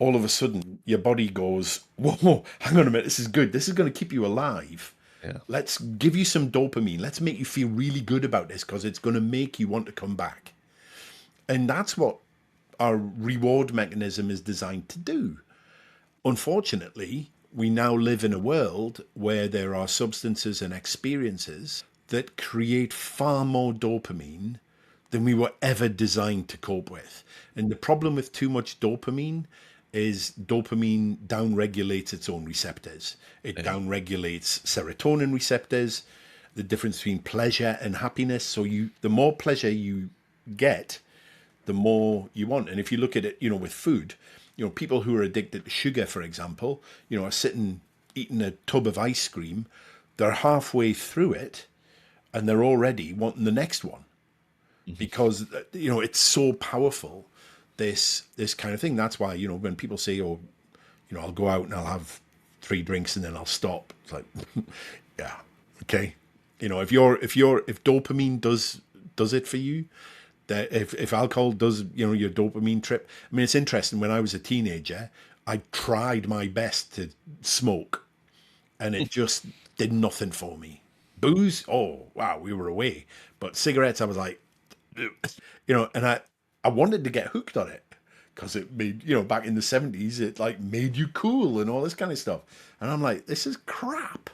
all of a sudden your body goes, whoa, whoa, hang on a minute, this is good. This is going to keep you alive. Yeah. Let's give you some dopamine. Let's make you feel really good about this because it's going to make you want to come back. And that's what our reward mechanism is designed to do. Unfortunately, we now live in a world where there are substances and experiences that create far more dopamine than we were ever designed to cope with. And the problem with too much dopamine is dopamine downregulates its own receptors. It Yeah. downregulates serotonin receptors, the difference between pleasure and happiness. So the more pleasure you get, the more you want. And if you look at it, with food, people who are addicted to sugar, for example, are sitting eating a tub of ice cream, they're halfway through it and they're already wanting the next one because, it's so powerful, this kind of thing. That's why, when people say, oh, I'll go out and I'll have 3 drinks and then I'll stop. It's like, yeah, okay. If dopamine does it for you, that if alcohol does, your dopamine trip. I mean, it's interesting. When I was a teenager, I tried my best to smoke, and it just did nothing for me. Booze, oh wow, we were away. But cigarettes, I was like, and I wanted to get hooked on it because it made, back in the 70s, it like made you cool and all this kind of stuff. And I'm like, this is crap.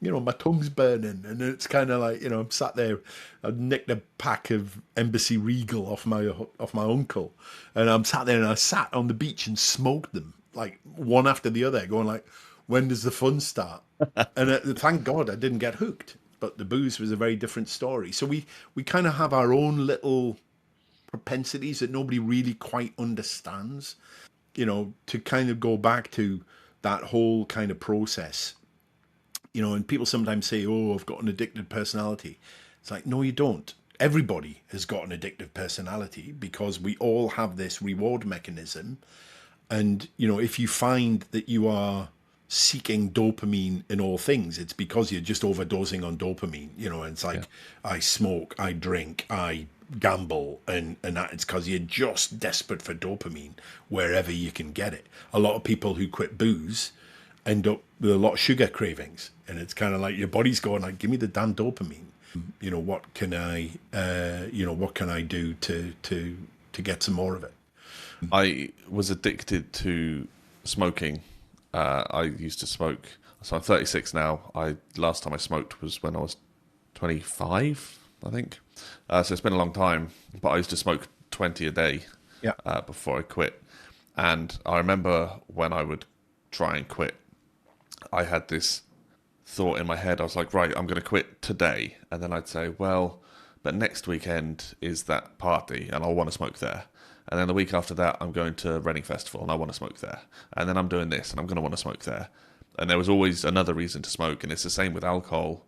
My tongue's burning, and it's kind of like, I'm sat there. I nicked a pack of Embassy Regal off my uncle, and I'm sat there and I sat on the beach and smoked them like one after the other, going like, when does the fun start? And thank God I didn't get hooked. But the booze was a very different story. So we kind of have our own little propensities that nobody really quite understands. To kind of go back to that whole kind of process. And people sometimes say, oh, I've got an addictive personality. It's like, no, you don't. Everybody has got an addictive personality because we all have this reward mechanism. And, if you find that you are seeking dopamine in all things, it's because you're just overdosing on dopamine. And it's Yeah. like, I smoke, I drink, I gamble, and that it's because you're just desperate for dopamine wherever you can get it. A lot of people who quit booze end up with a lot of sugar cravings, and it's kind of like your body's going like, give me the damn dopamine. What can I do to get some more of it? I was addicted to smoking. I used to smoke. So I'm 36 now. I last time I smoked was when I was 25, I think. So it's been a long time. But I used to smoke 20 a day Yeah. before I quit. And I remember when I would try and quit, I had this thought in my head. I was like, right, I'm going to quit today. And then I'd say, well, but next weekend is that party and I'll want to smoke there. And then the week after that, I'm going to Reading Festival and I want to smoke there. And then I'm doing this and I'm going to want to smoke there. And there was always another reason to smoke. And it's the same with alcohol.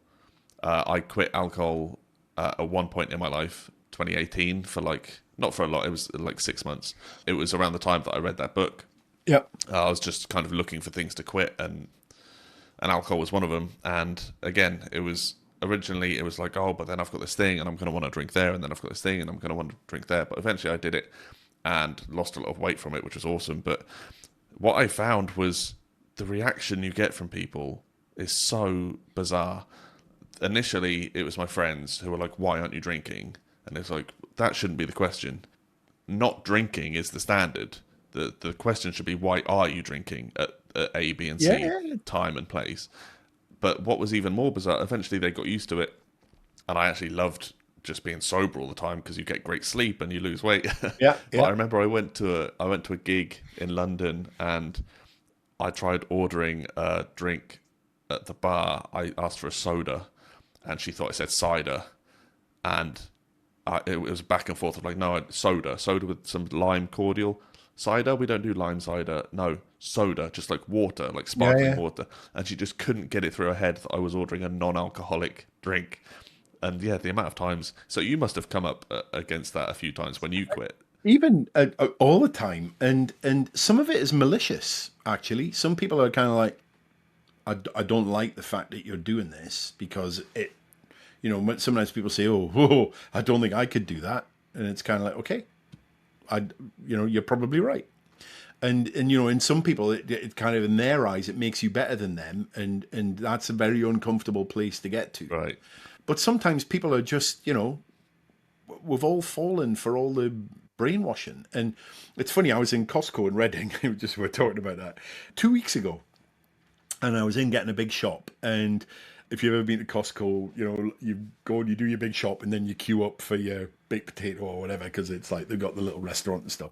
I quit alcohol at one point in my life, 2018, for like, not for a lot, it was like 6 months. It was around the time that I read that book. Yeah. I was just kind of looking for things to quit, and alcohol was one of them. And again, it was originally, it was like, oh, but then I've got this thing and I'm going to want to drink there, and then I've got this thing and I'm going to want to drink there. But eventually I did it and lost a lot of weight from it, which was awesome. But what I found was the reaction you get from people is so bizarre. Initially, it was my friends who were like, why aren't you drinking? And it's like, that shouldn't be the question. Not drinking is the standard. The question should be, why are you drinking at A, B, and C, Yeah. time and place? But what was even more bizarre, eventually they got used to it, and I actually loved just being sober all the time because you get great sleep and you lose weight. Yeah, But I yeah. remember I went to a gig in London and I tried ordering a drink at the bar. I asked for a soda, and she thought it said cider, and it was back and forth of like, no, soda with some lime cordial. Cider, we don't do lime cider. No, soda, just like water, like Yeah, sparkling yeah. water. And she just couldn't get it through her head that I was ordering a non-alcoholic drink. And yeah, the amount of times. So you must have come up against that a few times when you quit. Even all the time, and some of it is malicious. Actually, some people are kind of like, I don't like the fact that you're doing this because it, sometimes people say, oh, whoa, I don't think I could do that, and it's kind of like, okay, I, you're probably right. And in some people, it kind of in their eyes, it makes you better than them, and that's a very uncomfortable place to get to. Right. But sometimes people are just, we've all fallen for all the brainwashing. And it's funny, I was in Costco in Reading, we were talking about that 2 weeks ago, and I was in getting a big shop. And if you've ever been to Costco, you go and you do your big shop, and then you queue up for your baked potato or whatever, because it's like they've got the little restaurant and stuff.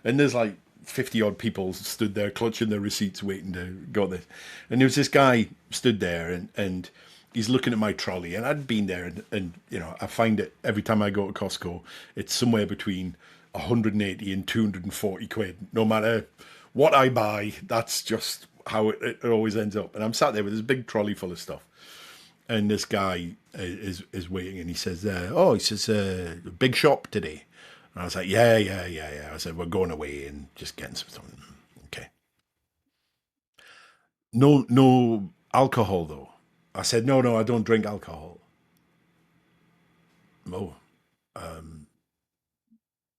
And there's like 50 odd people stood there clutching their receipts waiting to go this. And there was this guy stood there, and he's looking at my trolley, and I'd been there, and I find it every time I go to Costco, it's somewhere between 180 and 240 quid. No matter what I buy, that's just how it always ends up. And I'm sat there with this big trolley full of stuff, and this guy is waiting, and he says, "Oh, he says, big shop today." And I was like, "Yeah, yeah, yeah, yeah." I said, "We're going away and just getting something." Okay. No, no alcohol though. I said, "No, no, I don't drink alcohol." Oh,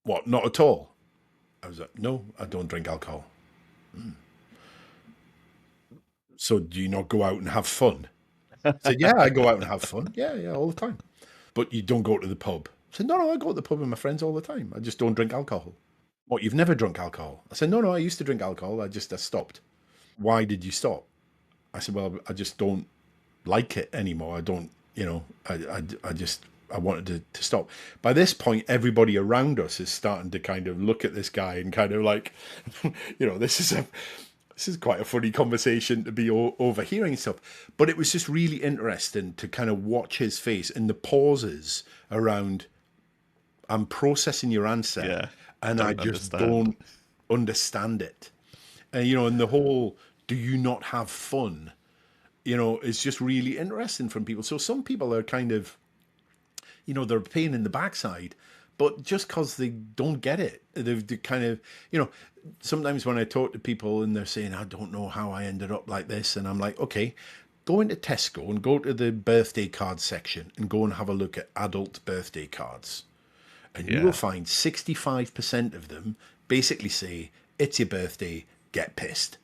what? Not at all. I was like, "No, I don't drink alcohol." So do you not go out and have fun? I said, "Yeah, I go out and have fun. Yeah, yeah, all the time." But you don't go to the pub. I said, "No, no, I go to the pub with my friends all the time. I just don't drink alcohol." What, you've never drunk alcohol? I said, "No, no, I used to drink alcohol. I stopped." "Why did you stop?" I said, "Well, I just don't like it anymore. I don't, I just, I wanted to stop." By this point, everybody around us is starting to kind of look at this guy and kind of like, this is quite a funny conversation to be overhearing stuff. But it was just really interesting to kind of watch his face and the pauses around, "I'm processing your answer Yeah. and I Don't just understand. don't understand it." And, and the whole, "do you not have fun?" Is just really interesting from people. So some people are kind of, they're a pain in the backside, but just because they don't get it, they kind of, sometimes when I talk to people and they're saying, "I don't know how I ended up like this," and I'm like, "Okay, go into Tesco and go to the birthday card section and go and have a look at adult birthday cards. And you will Yeah. find 65% of them basically say, 'It's your birthday, get pissed.'"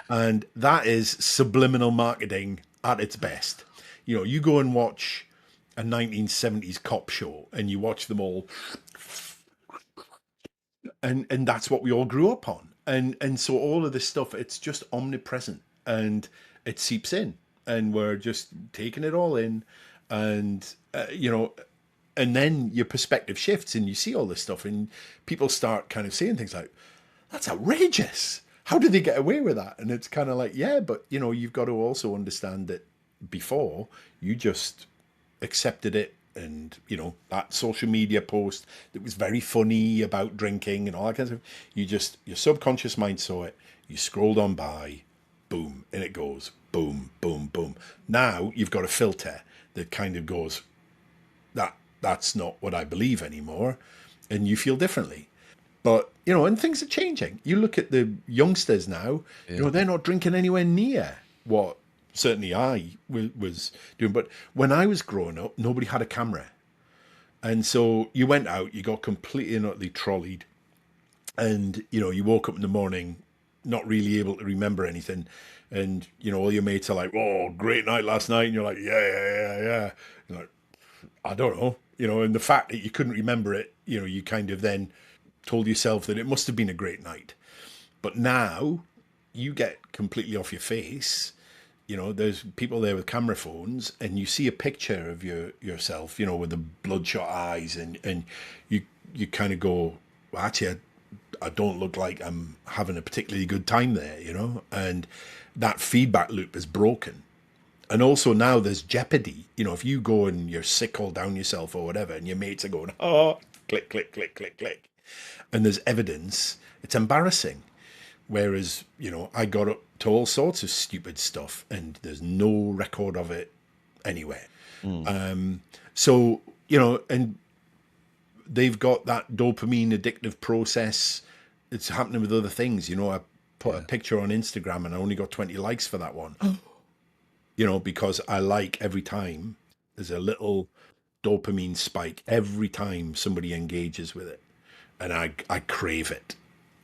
And that is subliminal marketing at its best. You go and watch a 1970s cop show and you watch them all, and that's what we all grew up on. And so all of this stuff, it's just omnipresent, and it seeps in, and we're just taking it all in. And and then your perspective shifts and you see all this stuff, and people start kind of saying things like, "That's outrageous. How did they get away with that?" And it's kind of like, yeah, but you've got to also understand that before you just accepted it. And that social media post that was very funny about drinking and all that kind of stuff, your subconscious mind saw it, you scrolled on by, boom, and it goes boom, boom, boom. Now you've got a filter that kind of goes, that's not what I believe anymore, and you feel differently. But and things are changing. You look at the youngsters now, Yeah. they're not drinking anywhere near what certainly I was doing. But when I was growing up, nobody had a camera. And so you went out, you got completely and utterly trolleyed, and you woke up in the morning not really able to remember anything. And all your mates are like, "Oh, great night last night," and you're like, "Yeah, yeah, yeah, yeah." You're like, "I don't know," and the fact that you couldn't remember it, you kind of then told yourself that it must have been a great night. But now you get completely off your face there's people there with camera phones, and you see a picture of yourself, with the bloodshot eyes, and you kind of go, well, actually, I don't look like I'm having a particularly good time there, and that feedback loop is broken. And also now there's jeopardy. If you go and you're sick all down yourself or whatever, and your mates are going, oh, click, click, click, click, click, and there's evidence, it's embarrassing. Whereas, I got up to all sorts of stupid stuff and there's no record of it anywhere. So, and they've got that dopamine addictive process. It's happening with other things. I put a picture on Instagram and I only got 20 likes for that one. Because I like every time there's a little dopamine spike every time somebody engages with it. And I crave it,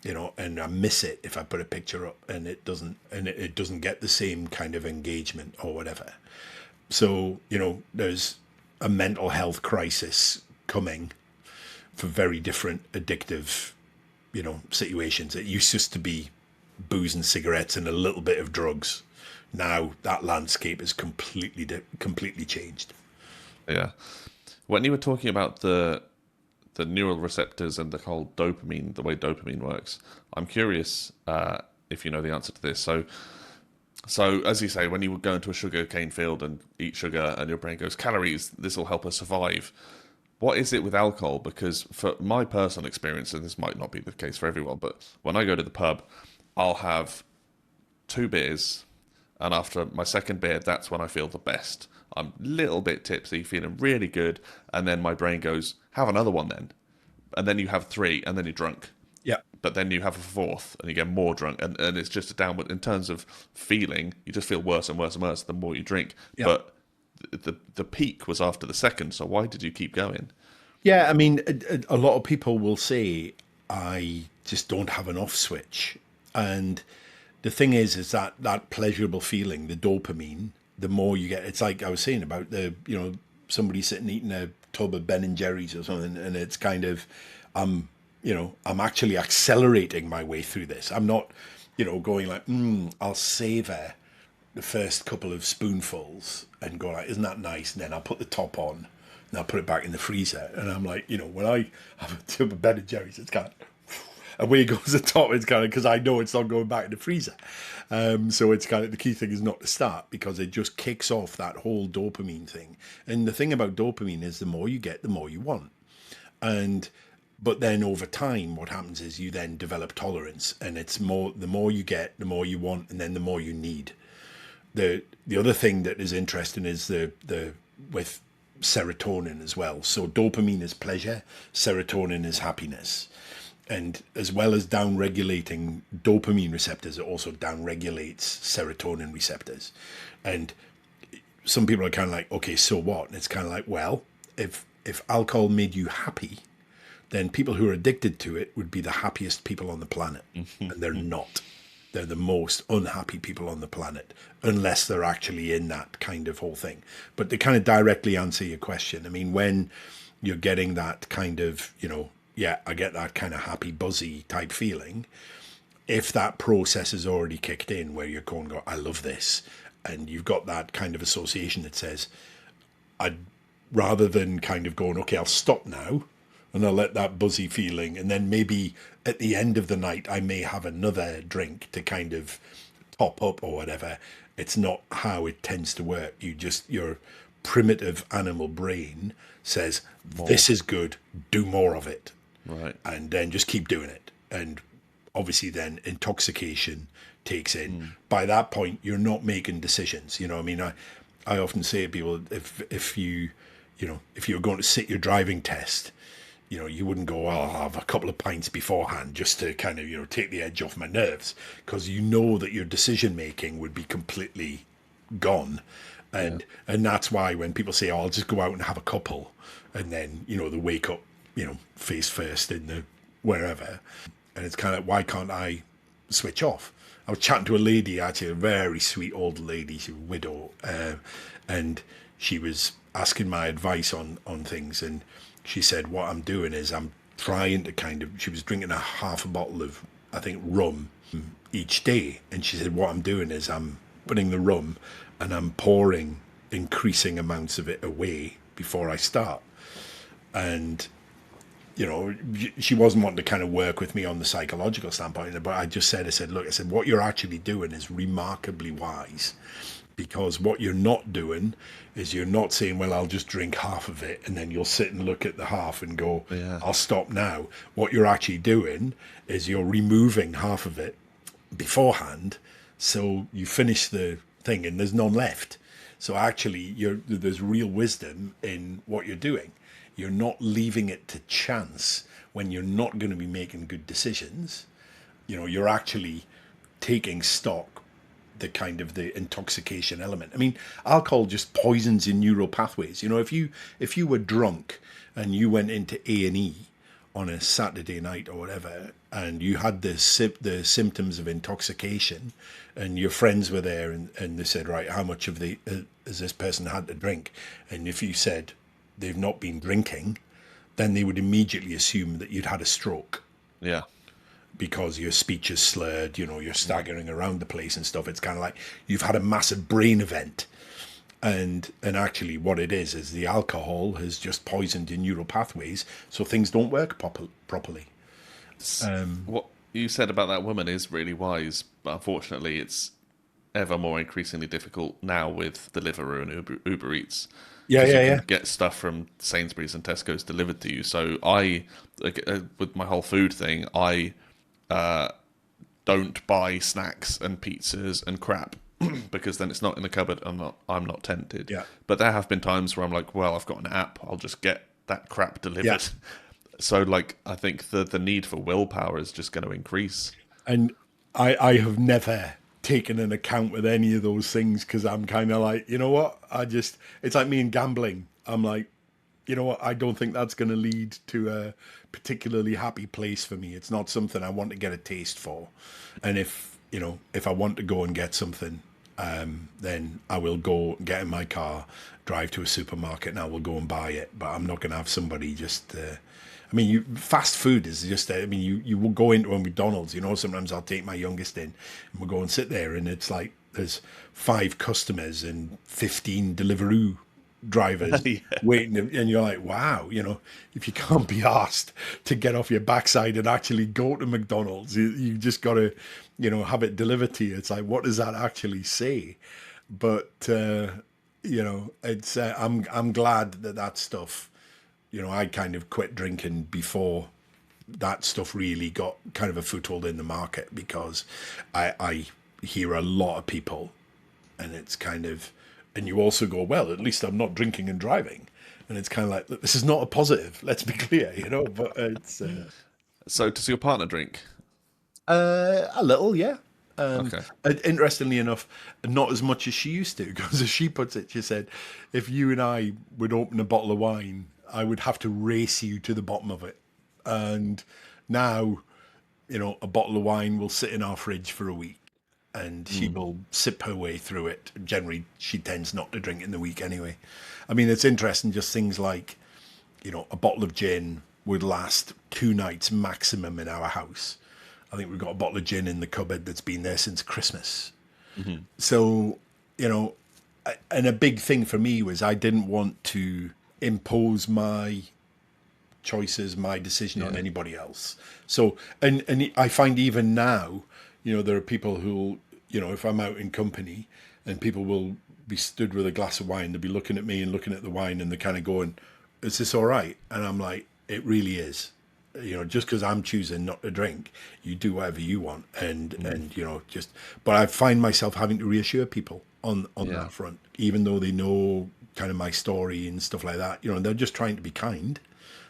and I miss it if I put a picture up and it doesn't get the same kind of engagement or whatever. So, there's a mental health crisis coming for very different addictive, situations. It used just to be booze and cigarettes and a little bit of drugs. Now that landscape is completely changed. Yeah. When you were talking about the neural receptors and the whole dopamine, the way dopamine works, I'm curious if you know the answer to this. So as you say, when you would go into a sugar cane field and eat sugar and your brain goes, calories, this will help us survive. What is it with alcohol? Because for my personal experience, and this might not be the case for everyone, but when I go to the pub, I'll have 2 beers, and after my second beer, that's when I feel the best. I'm a little bit tipsy, feeling really good, and then my brain goes, have another one then. And then you have 3, and then you're drunk. Yeah. But then you have a 4th, and you get more drunk, and it's just a downward. In terms of feeling, you just feel worse and worse and worse the more you drink. Yeah. But the peak was after the second, so why did you keep going? Yeah, I mean, a lot of people will say, I just don't have an off switch. And the thing is that pleasurable feeling, the dopamine, the more you get, it's like I was saying about somebody sitting eating a tub of Ben and Jerry's or something, and it's kind of, I'm actually accelerating my way through this. I'm not, going like, I'll savor the first couple of spoonfuls and go like, isn't that nice? And then I'll put the top on and I'll put it back in the freezer. And I'm like, when I have a tub of Ben and Jerry's, it's kind of, away goes the top. It's kind of, because I know it's not going back in the freezer. So it's kind of, the key thing is not to start, because it just kicks off that whole dopamine thing. And the thing about dopamine is the more you get, the more you want. But then over time, what happens is you then develop tolerance, and it's the more you get, the more you want, and then the more you need. The other thing that is interesting is the with serotonin as well. So dopamine is pleasure, serotonin is happiness. And as well as down-regulating dopamine receptors, it also down-regulates serotonin receptors. And some people are kind of like, okay, so what? And it's kind of like, well, if alcohol made you happy, then people who are addicted to it would be the happiest people on the planet. And they're not. They're the most unhappy people on the planet, unless they're actually in that kind of whole thing. But to kind of directly answer your question, I mean, when you're getting that kind of, yeah, I get that kind of happy, buzzy type feeling, if that process has already kicked in where you're going, I love this, and you've got that kind of association that says, I'd rather than kind of going, okay, I'll stop now, and I'll let that buzzy feeling, and then maybe at the end of the night, I may have another drink to kind of top up or whatever. It's not how it tends to work. Your primitive animal brain says, this is good, do more of it. Right. And then just keep doing it. And obviously then intoxication takes in. By that point, you're not making decisions. I mean, I often say to people, if you're going to sit your driving test, you wouldn't go, I'll have a couple of pints beforehand just to kind of, take the edge off my nerves, because that your decision making would be completely gone. And that's why when people say, I'll just go out and have a couple, and then, they wake up, face first in the wherever. And it's kind of, why can't I switch off? I was chatting to a lady, actually, a very sweet old lady, she was a widow, and she was asking my advice on things. And she said, what I'm doing is I'm trying to she was drinking half a bottle of, I think, rum each day. And she said, what I'm doing is I'm opening the rum and I'm pouring increasing amounts of it away before I start. And she wasn't wanting to kind of work with me on the psychological standpoint, but I said, look, I said, what you're actually doing is remarkably wise, because what you're not doing is you're not saying, well, I'll just drink half of it and then you'll sit and look at the half and go, Yeah. I'll stop now. What you're actually doing is you're removing half of it beforehand, so you finish the thing and there's none left. So actually, there's real wisdom in what you're doing. You're not leaving it to chance when you're not going to be making good decisions. You're actually taking stock, the intoxication element. I mean, alcohol just poisons your neural pathways. If you were drunk and you went into A&E on a Saturday night or whatever, and you had the symptoms of intoxication, and your friends were there, and they said, right, how much of has this person had to drink? And if you said they've not been drinking, then they would immediately assume that you'd had a stroke, Yeah. because your speech is slurred, you're staggering around the place and stuff. It's kind of like you've had a massive brain event. And actually what it is the alcohol has just poisoned your neural pathways, so things don't work properly. What you said about that woman is really wise, but unfortunately, it's ever more increasingly difficult now with Deliveroo and Uber Eats, Yeah, because you yeah, can yeah. get stuff from Sainsbury's and Tesco's delivered to you. So with my whole food thing, I don't buy snacks and pizzas and crap because then it's not in the cupboard. I'm not tempted. Yeah. But there have been times where I'm like, well, I've got an app. I'll just get that crap Yeah. delivered. So like, I think the need for willpower is just going to increase. And I have never taken an account with any of those things, because I'm kind of like, you know what? It's like me and gambling. I'm like, you know what? I don't think that's going to lead to a particularly happy place for me. It's not something I want to get a taste for. And if I want to go and get something, then I will go get in my car, drive to a supermarket, and I will go and buy it. But I'm not going to have somebody just. I mean, fast food is just. I mean, you will go into a McDonald's. Sometimes I'll take my youngest in, and we'll go and sit there, and it's like there's 5 customers and 15 Deliveroo drivers Yeah. waiting, and you're like, wow, if you can't be asked to get off your backside and actually go to McDonald's, you just got to, have it delivered to you. It's like, what does that actually say? But it's I'm glad that stuff. I kind of quit drinking before that stuff really got kind of a foothold in the market, because I hear a lot of people, and it's kind of, and you also go, well, at least I'm not drinking and driving. And it's kind of like, look, this is not a positive, let's be clear, but it's So does your partner drink? a little, yeah. Okay. Interestingly enough, not as much as she used to, because as she puts it, she said, if you and I would open a bottle of wine, I would have to race you to the bottom of it. And now, a bottle of wine will sit in our fridge for a week, and she will sip her way through it. Generally, she tends not to drink in the week anyway. I mean, it's interesting, just things like, a bottle of gin would last 2 nights maximum in our house. I think we've got a bottle of gin in the cupboard that's been there since Christmas. So, and a big thing for me was I didn't want to impose my choices, my decision on anybody else. So, and I find even now, there are people who, if I'm out in company and people will be stood with a glass of wine, they'll be looking at me and looking at the wine, and they're kind of going, is this all right? And I'm like, it really is. Just because I'm choosing not to drink, you do whatever you want. And but I find myself having to reassure people on Yeah. that front, even though they know kind of my story and stuff like that. They're just trying to be kind.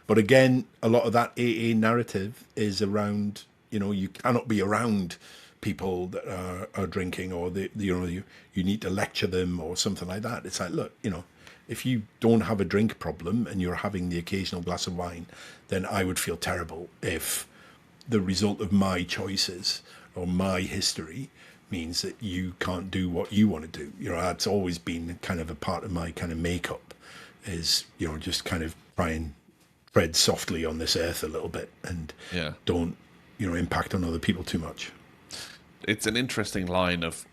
But again, a lot of that AA narrative is around, you cannot be around people that are drinking, or you need to lecture them or something like that. It's like, look, if you don't have a drink problem and you're having the occasional glass of wine, then I would feel terrible if the result of my choices or my history means that you can't do what you want to do. That's always been kind of a part of my kind of makeup, is, just kind of try and tread softly on this earth a little bit, and Yeah. don't, impact on other people too much. It's an interesting line of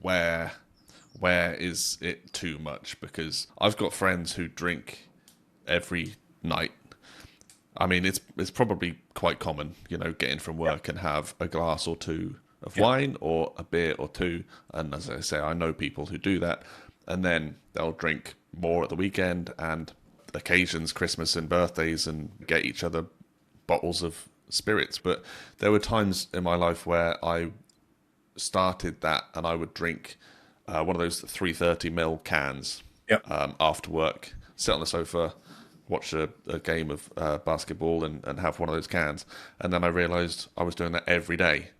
where where is it too much? Because I've got friends who drink every night. I mean, it's probably quite common, getting from Yeah. work and have a glass or two of Yeah. wine or a beer or two. And as I say, I know people who do that, and then they'll drink more at the weekend and occasions, Christmas and birthdays, and get each other bottles of spirits. But there were times in my life where I started that and I would drink one of those 330 ml cans Yeah. after work, sit on the sofa, watch a game of basketball, and have one of those cans. And then I realised I was doing that every day.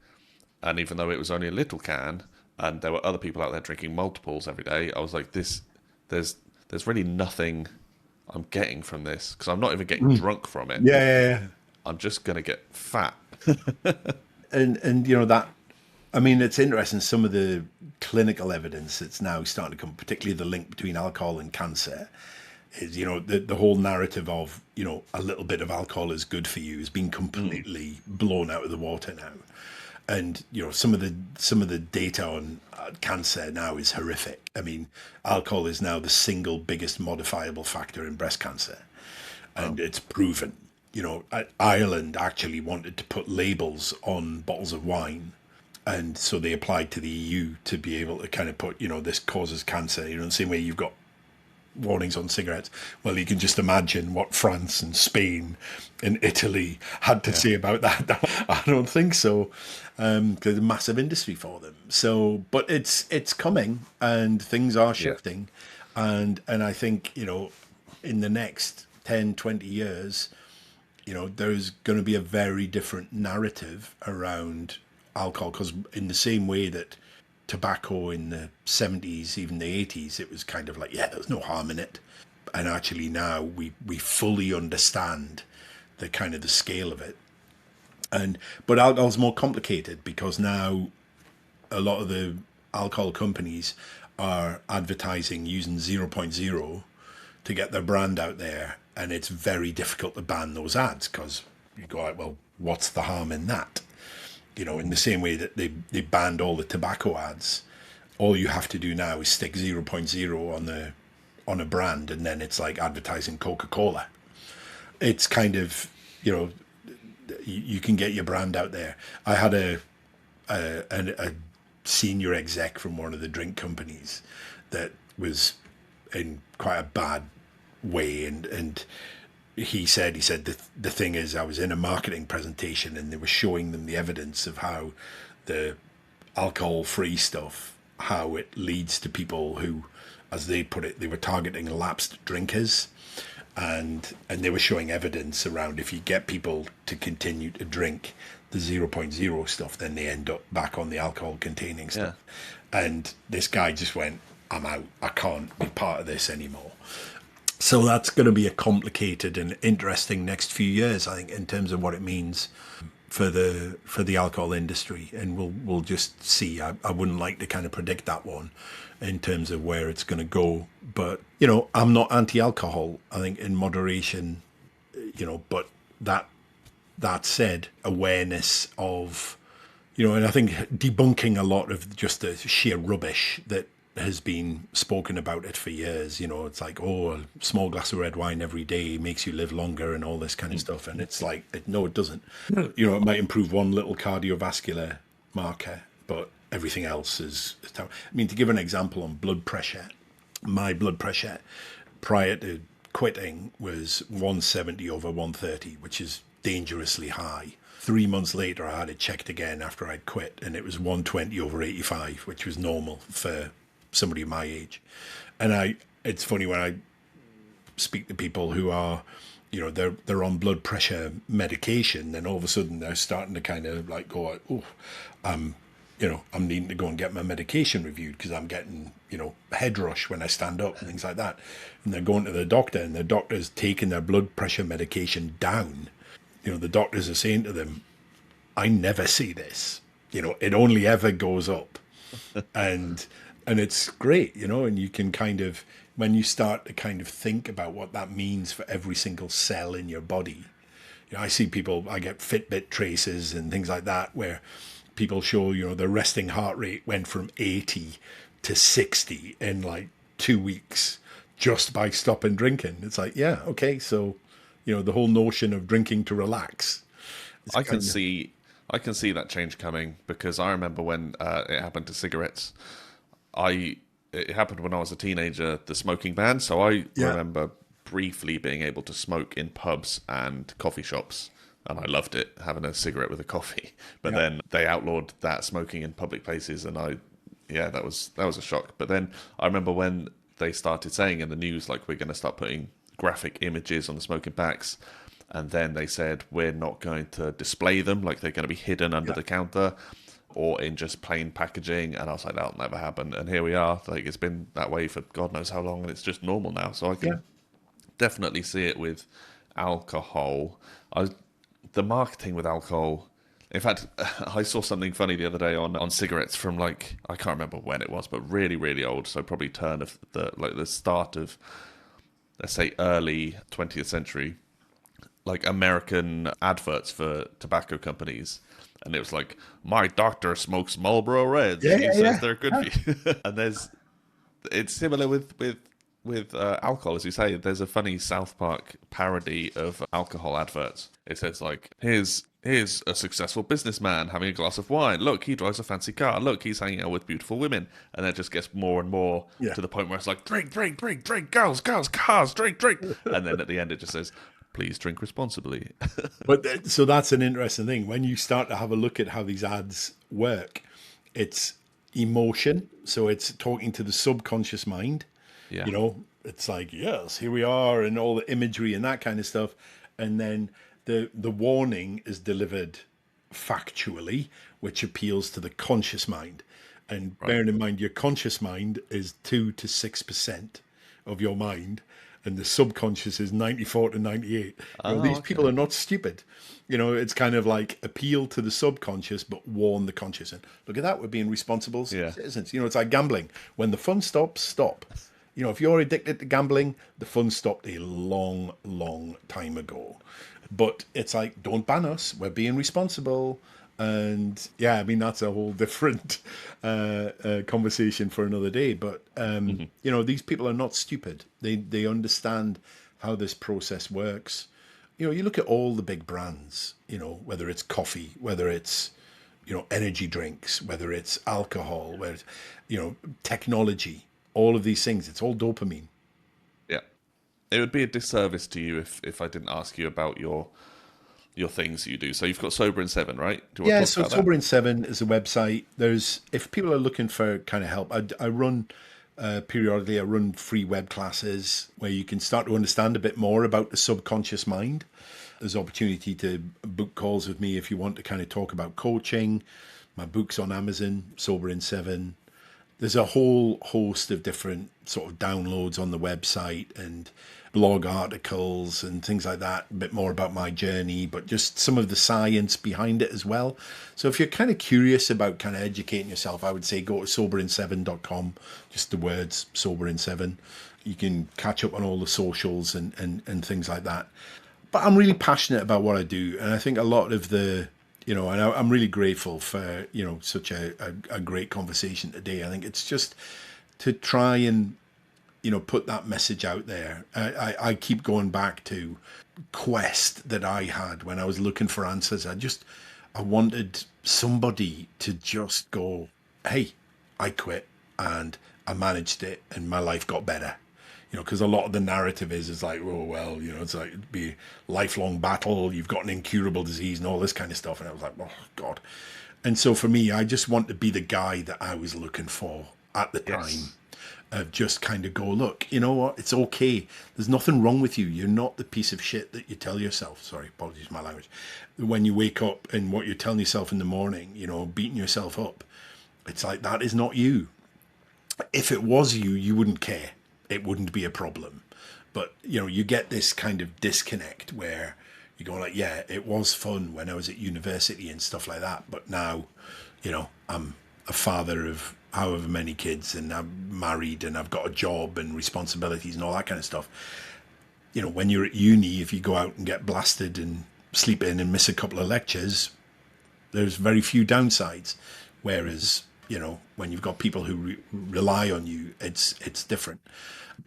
And even though it was only a little can, and there were other people out there drinking multiples every day, I was like, there's there's really nothing I'm getting from this because I'm not even getting drunk from it. Yeah, yeah, yeah. I'm just gonna get fat. And that, I mean, it's interesting. Some of the clinical evidence that's now starting to come, particularly the link between alcohol and cancer, is the whole narrative of a little bit of alcohol is good for you has been completely blown out of the water now. And some of the data on cancer now is horrific. I mean, alcohol is now the single biggest modifiable factor in breast cancer, Wow. and it's proven. Ireland actually wanted to put labels on bottles of wine, and so they applied to the EU to be able to kind of put, this causes cancer. The same way you've got warnings on cigarettes. Well, you can just imagine what France and Spain and Italy had to Yeah. say about that. I don't think so, because there's a massive industry for them. So, but it's coming, and things are Yeah. shifting, and I think in the next 10, 20 years, there's going to be a very different narrative around alcohol, because in the same way that tobacco in the 70s, even the 80s, it was kind of like, yeah, there's no harm in it. And actually now we fully understand the kind of the scale of it. But alcohol's more complicated because now a lot of the alcohol companies are advertising using zero point 0.0 to get their brand out there, and it's very difficult to ban those ads because you go out, well, what's the harm in that? In the same way that they banned all the tobacco ads, all you have to do now is stick zero point 0.0 on a brand, and then it's like advertising Coca-Cola. It's kind of, you can get your brand out there. I had a senior exec from one of the drink companies that was in quite a bad way, and he said the thing is, I was in a marketing presentation and they were showing them the evidence of how the alcohol free stuff, how it leads to people who, as they put it, they were targeting lapsed drinkers, and they were showing evidence around if you get people to continue to drink the zero point 0.0 stuff, then they end up back on the alcohol containing Yeah. stuff. And this guy just went, I'm out, I can't be part of this anymore. So that's going to be a complicated and interesting next few years, I think, in terms of what it means for the alcohol industry, and we'll just see. I wouldn't like to kind of predict that one in terms of where it's going to go, but I'm not anti-alcohol. I think in moderation, but that said, awareness of and I think debunking a lot of just the sheer rubbish that has been spoken about it for years. It's like, oh, a small glass of red wine every day makes you live longer and all this kind of stuff. And it's like, no, it doesn't. It might improve one little cardiovascular marker, but everything else is terrible. I mean, to give an example on blood pressure, my blood pressure prior to quitting was 170 over 130, which is dangerously high. 3 months later, I had it checked again after I'd quit, and it was 120 over 85, which was normal for somebody my age. And it's funny when I speak to people who are, they're on blood pressure medication, then all of a sudden they're starting to kind of like go, oh, I'm needing to go and get my medication reviewed because I'm getting, head rush when I stand up and things like that. And they're going to the doctor, and the doctor's taking their blood pressure medication down. The doctors are saying to them, I never see this. It only ever goes up. And it's great, and you can kind of, when you start to kind of think about what that means for every single cell in your body. I see people, I get Fitbit traces and things like that where people show, the resting heart rate went from 80 to 60 in like 2 weeks just by stopping drinking. It's like, yeah, okay, so the whole notion of drinking to relax is I can kind of, see I can see that change coming because I remember when it happened to cigarettes. I It happened when I was a teenager, the smoking ban. So I yeah, remember briefly being able to smoke in pubs and coffee shops, and I loved it, having a cigarette with a coffee. But yeah, then they outlawed that smoking in public places, and yeah, that was a shock. But then I remember when they started saying in the news, like, we're going to start putting graphic images on the smoking packs. And then they said, we're not going to display them, like they're going to be hidden under yeah, the counter or in just plain packaging. And I was like, that'll never happen. And here we are. Like, it's been that way for God knows how long, and it's just normal now. So I yeah. can definitely see it with alcohol. The marketing with alcohol. In fact, I saw something funny the other day on cigarettes from, like, I can't remember when it was, but really, really old. So probably turn of the start of, let's say, early 20th century, like American adverts for tobacco companies. And it was like, my doctor smokes Marlboro Reds. Yeah, He yeah, says yeah. they're good Yeah. for you. And it's similar with alcohol, as you say. There's a funny South Park parody of alcohol adverts. It says, like, here's a successful businessman having a glass of wine. Look, he drives a fancy car. Look, he's hanging out with beautiful women. And then it just gets more and more Yeah. to the point where it's like, drink, drink, drink, drink, girls, girls, cars, drink, drink. And then at the end it just says, please drink responsibly. But so that's an interesting thing. When you start to have a look at how these ads work, it's emotion. So it's talking to the subconscious mind. Yeah, It's like, yes, here we are, and all the imagery and that kind of stuff. And then the warning is delivered factually, which appeals to the conscious mind. And right. bearing in mind, your conscious mind is 2 to 6% of your mind, and the subconscious is 94 to 98. Oh, These people okay. are not stupid. It's kind of like appeal to the subconscious, but warn the conscious. And look at that, we're being responsible Yeah. citizens. It's like gambling. When the fun stops, stop. If you're addicted to gambling, the fun stopped a long, long time ago. But it's like, don't ban us. We're being responsible. And yeah, I mean, that's a whole different conversation for another day. But, these people are not stupid. They understand how this process works. You look at all the big brands, whether it's coffee, whether it's, energy drinks, whether it's alcohol, whether it's, technology, all of these things, it's all dopamine. Yeah. It would be a disservice to you if I didn't ask you about your things you do. So you've got Sober in Seven, right? Do you want Yeah, to talk so about that? Sober in Seven is a website. If people are looking for kind of help, I run periodically, I run free web classes where you can start to understand a bit more about the subconscious mind. There's opportunity to book calls with me if you want to kind of talk about coaching. My book's on Amazon, Sober in Seven. There's a whole host of different sort of downloads on the website and blog articles and things like that, a bit more about my journey, but just some of the science behind it as well. So if you're kind of curious about kind of educating yourself, I would say go to soberinseven.com, just the words sober in seven. You can catch up on all the socials and things like that. But I'm really passionate about what I do. And I think a lot of and I'm really grateful for, such a great conversation today. I think it's just to try and, put that message out there. I keep going back to quest that I had when I was looking for answers. I wanted somebody to just go, hey, I quit and I managed it and my life got better. Because a lot of the narrative is like, oh, well, it's like it'd be a lifelong battle. You've got an incurable disease and all this kind of stuff. And I was like, oh, God. And so for me, I just want to be the guy that I was looking for at the time. Yes. Of just kind of go, look, you know what? It's okay. There's nothing wrong with you. You're not the piece of shit that you tell yourself. Sorry, apologies for my language. When you wake up and what you're telling yourself in the morning, beating yourself up, it's like, that is not you. If it was you, you wouldn't care. It wouldn't be a problem. But, you get this kind of disconnect where you go like, yeah, it was fun when I was at university and stuff like that. But now, I'm a father of however many kids and I'm married and I've got a job and responsibilities and all that kind of stuff. When you're at uni, if you go out and get blasted and sleep in and miss a couple of lectures, There's very few downsides. Whereas, when you've got people who rely on you, it's different.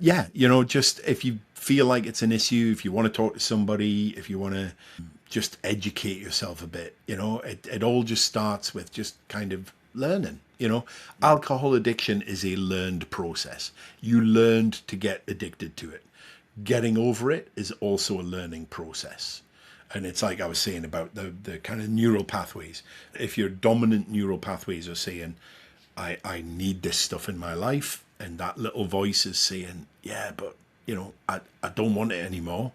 Yeah, just if you feel like it's an issue, if you want to talk to somebody, if you want to just educate yourself a bit, it all just starts with just kind of learning. Alcohol addiction is a learned process. You learned to get addicted to it. Getting over it is also a learning process. And it's like I was saying about the kind of neural pathways. If your dominant neural pathways are saying, I need this stuff in my life, and that little voice is saying, yeah, but, I don't want it anymore.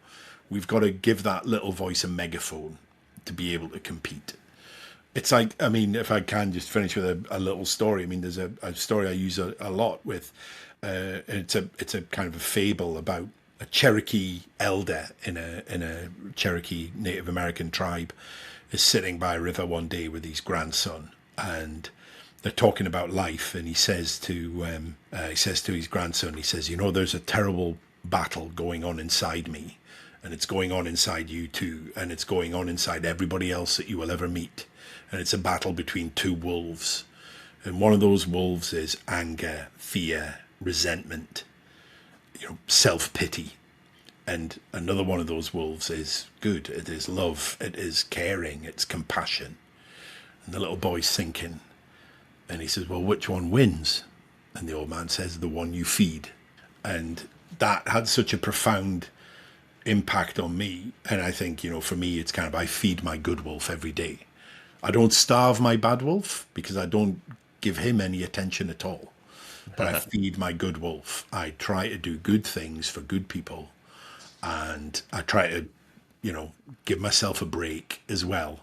We've got to give that little voice a megaphone to be able to compete. It's like, if I can just finish with a little story. There's a story I use a lot with, it's a kind of a fable about a Cherokee elder in a Cherokee Native American tribe is sitting by a river one day with his grandson, and they're talking about life. And he says to his grandson, he says, there's a terrible battle going on inside me, and it's going on inside you too, and it's going on inside everybody else that you will ever meet. And it's a battle between two wolves. And one of those wolves is anger, fear, resentment, self-pity. And another one of those wolves is good. It is love. It is caring. It's compassion. And the little boy's thinking, and he says, well, which one wins? And the old man says, the one you feed. And that had such a profound impact on me. And I think, for me, it's kind of, I feed my good wolf every day. I don't starve my bad wolf because I don't give him any attention at all. But I feed my good wolf. I try to do good things for good people. And I try to, give myself a break as well.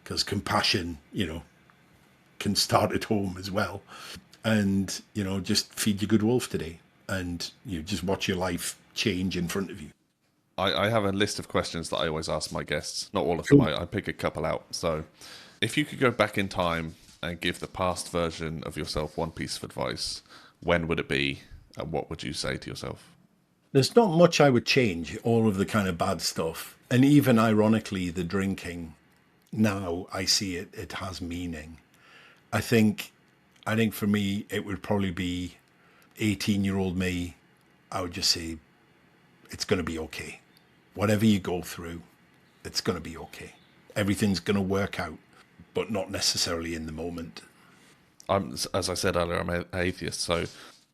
Because compassion, can start at home as well. And, just feed your good wolf today. And you just watch your life change in front of you. I have a list of questions that I always ask my guests. Not all of them. Cool. I pick a couple out. So if you could go back in time and give the past version of yourself one piece of advice, when would it be? And what would you say to yourself? There's not much I would change, all of the kind of bad stuff. And even ironically, the drinking, now I see it has meaning. I think for me, it would probably be 18-year-old me. I would just say, it's going to be okay. Whatever you go through, it's going to be okay. Everything's going to work out, but not necessarily in the moment. As I said earlier, I'm an atheist, so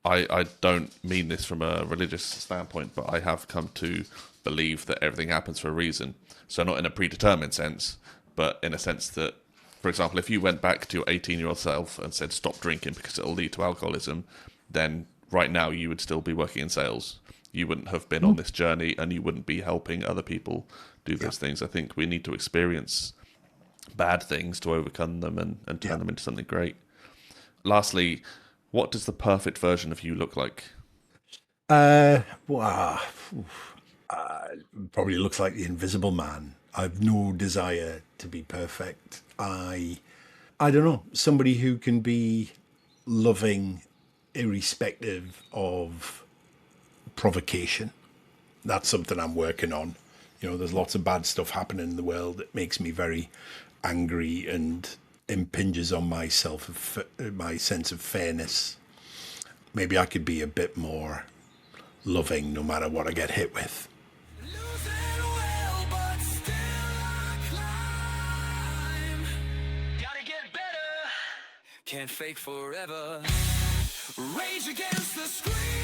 I don't mean this from a religious standpoint, but I have come to believe that everything happens for a reason. So not in a predetermined sense, but in a sense that, for example, if you went back to your 18-year-old self and said, stop drinking because it'll lead to alcoholism, then right now you would still be working in sales. You wouldn't have been on this journey, and you wouldn't be helping other people do those things. I think we need to experience bad things to overcome them and turn them into something great. Lastly, what does the perfect version of you look like? Wow. Probably looks like the Invisible Man. I've no desire to be perfect. I don't know, somebody who can be loving irrespective of provocation. That's something I'm working on. There's lots of bad stuff happening in the world that makes me very angry and impinges on my sense of fairness. Maybe I could be a bit more loving no matter what I get hit with. Losing will, but still I climb. Gotta get better. Can't fake forever. Rage against the screen.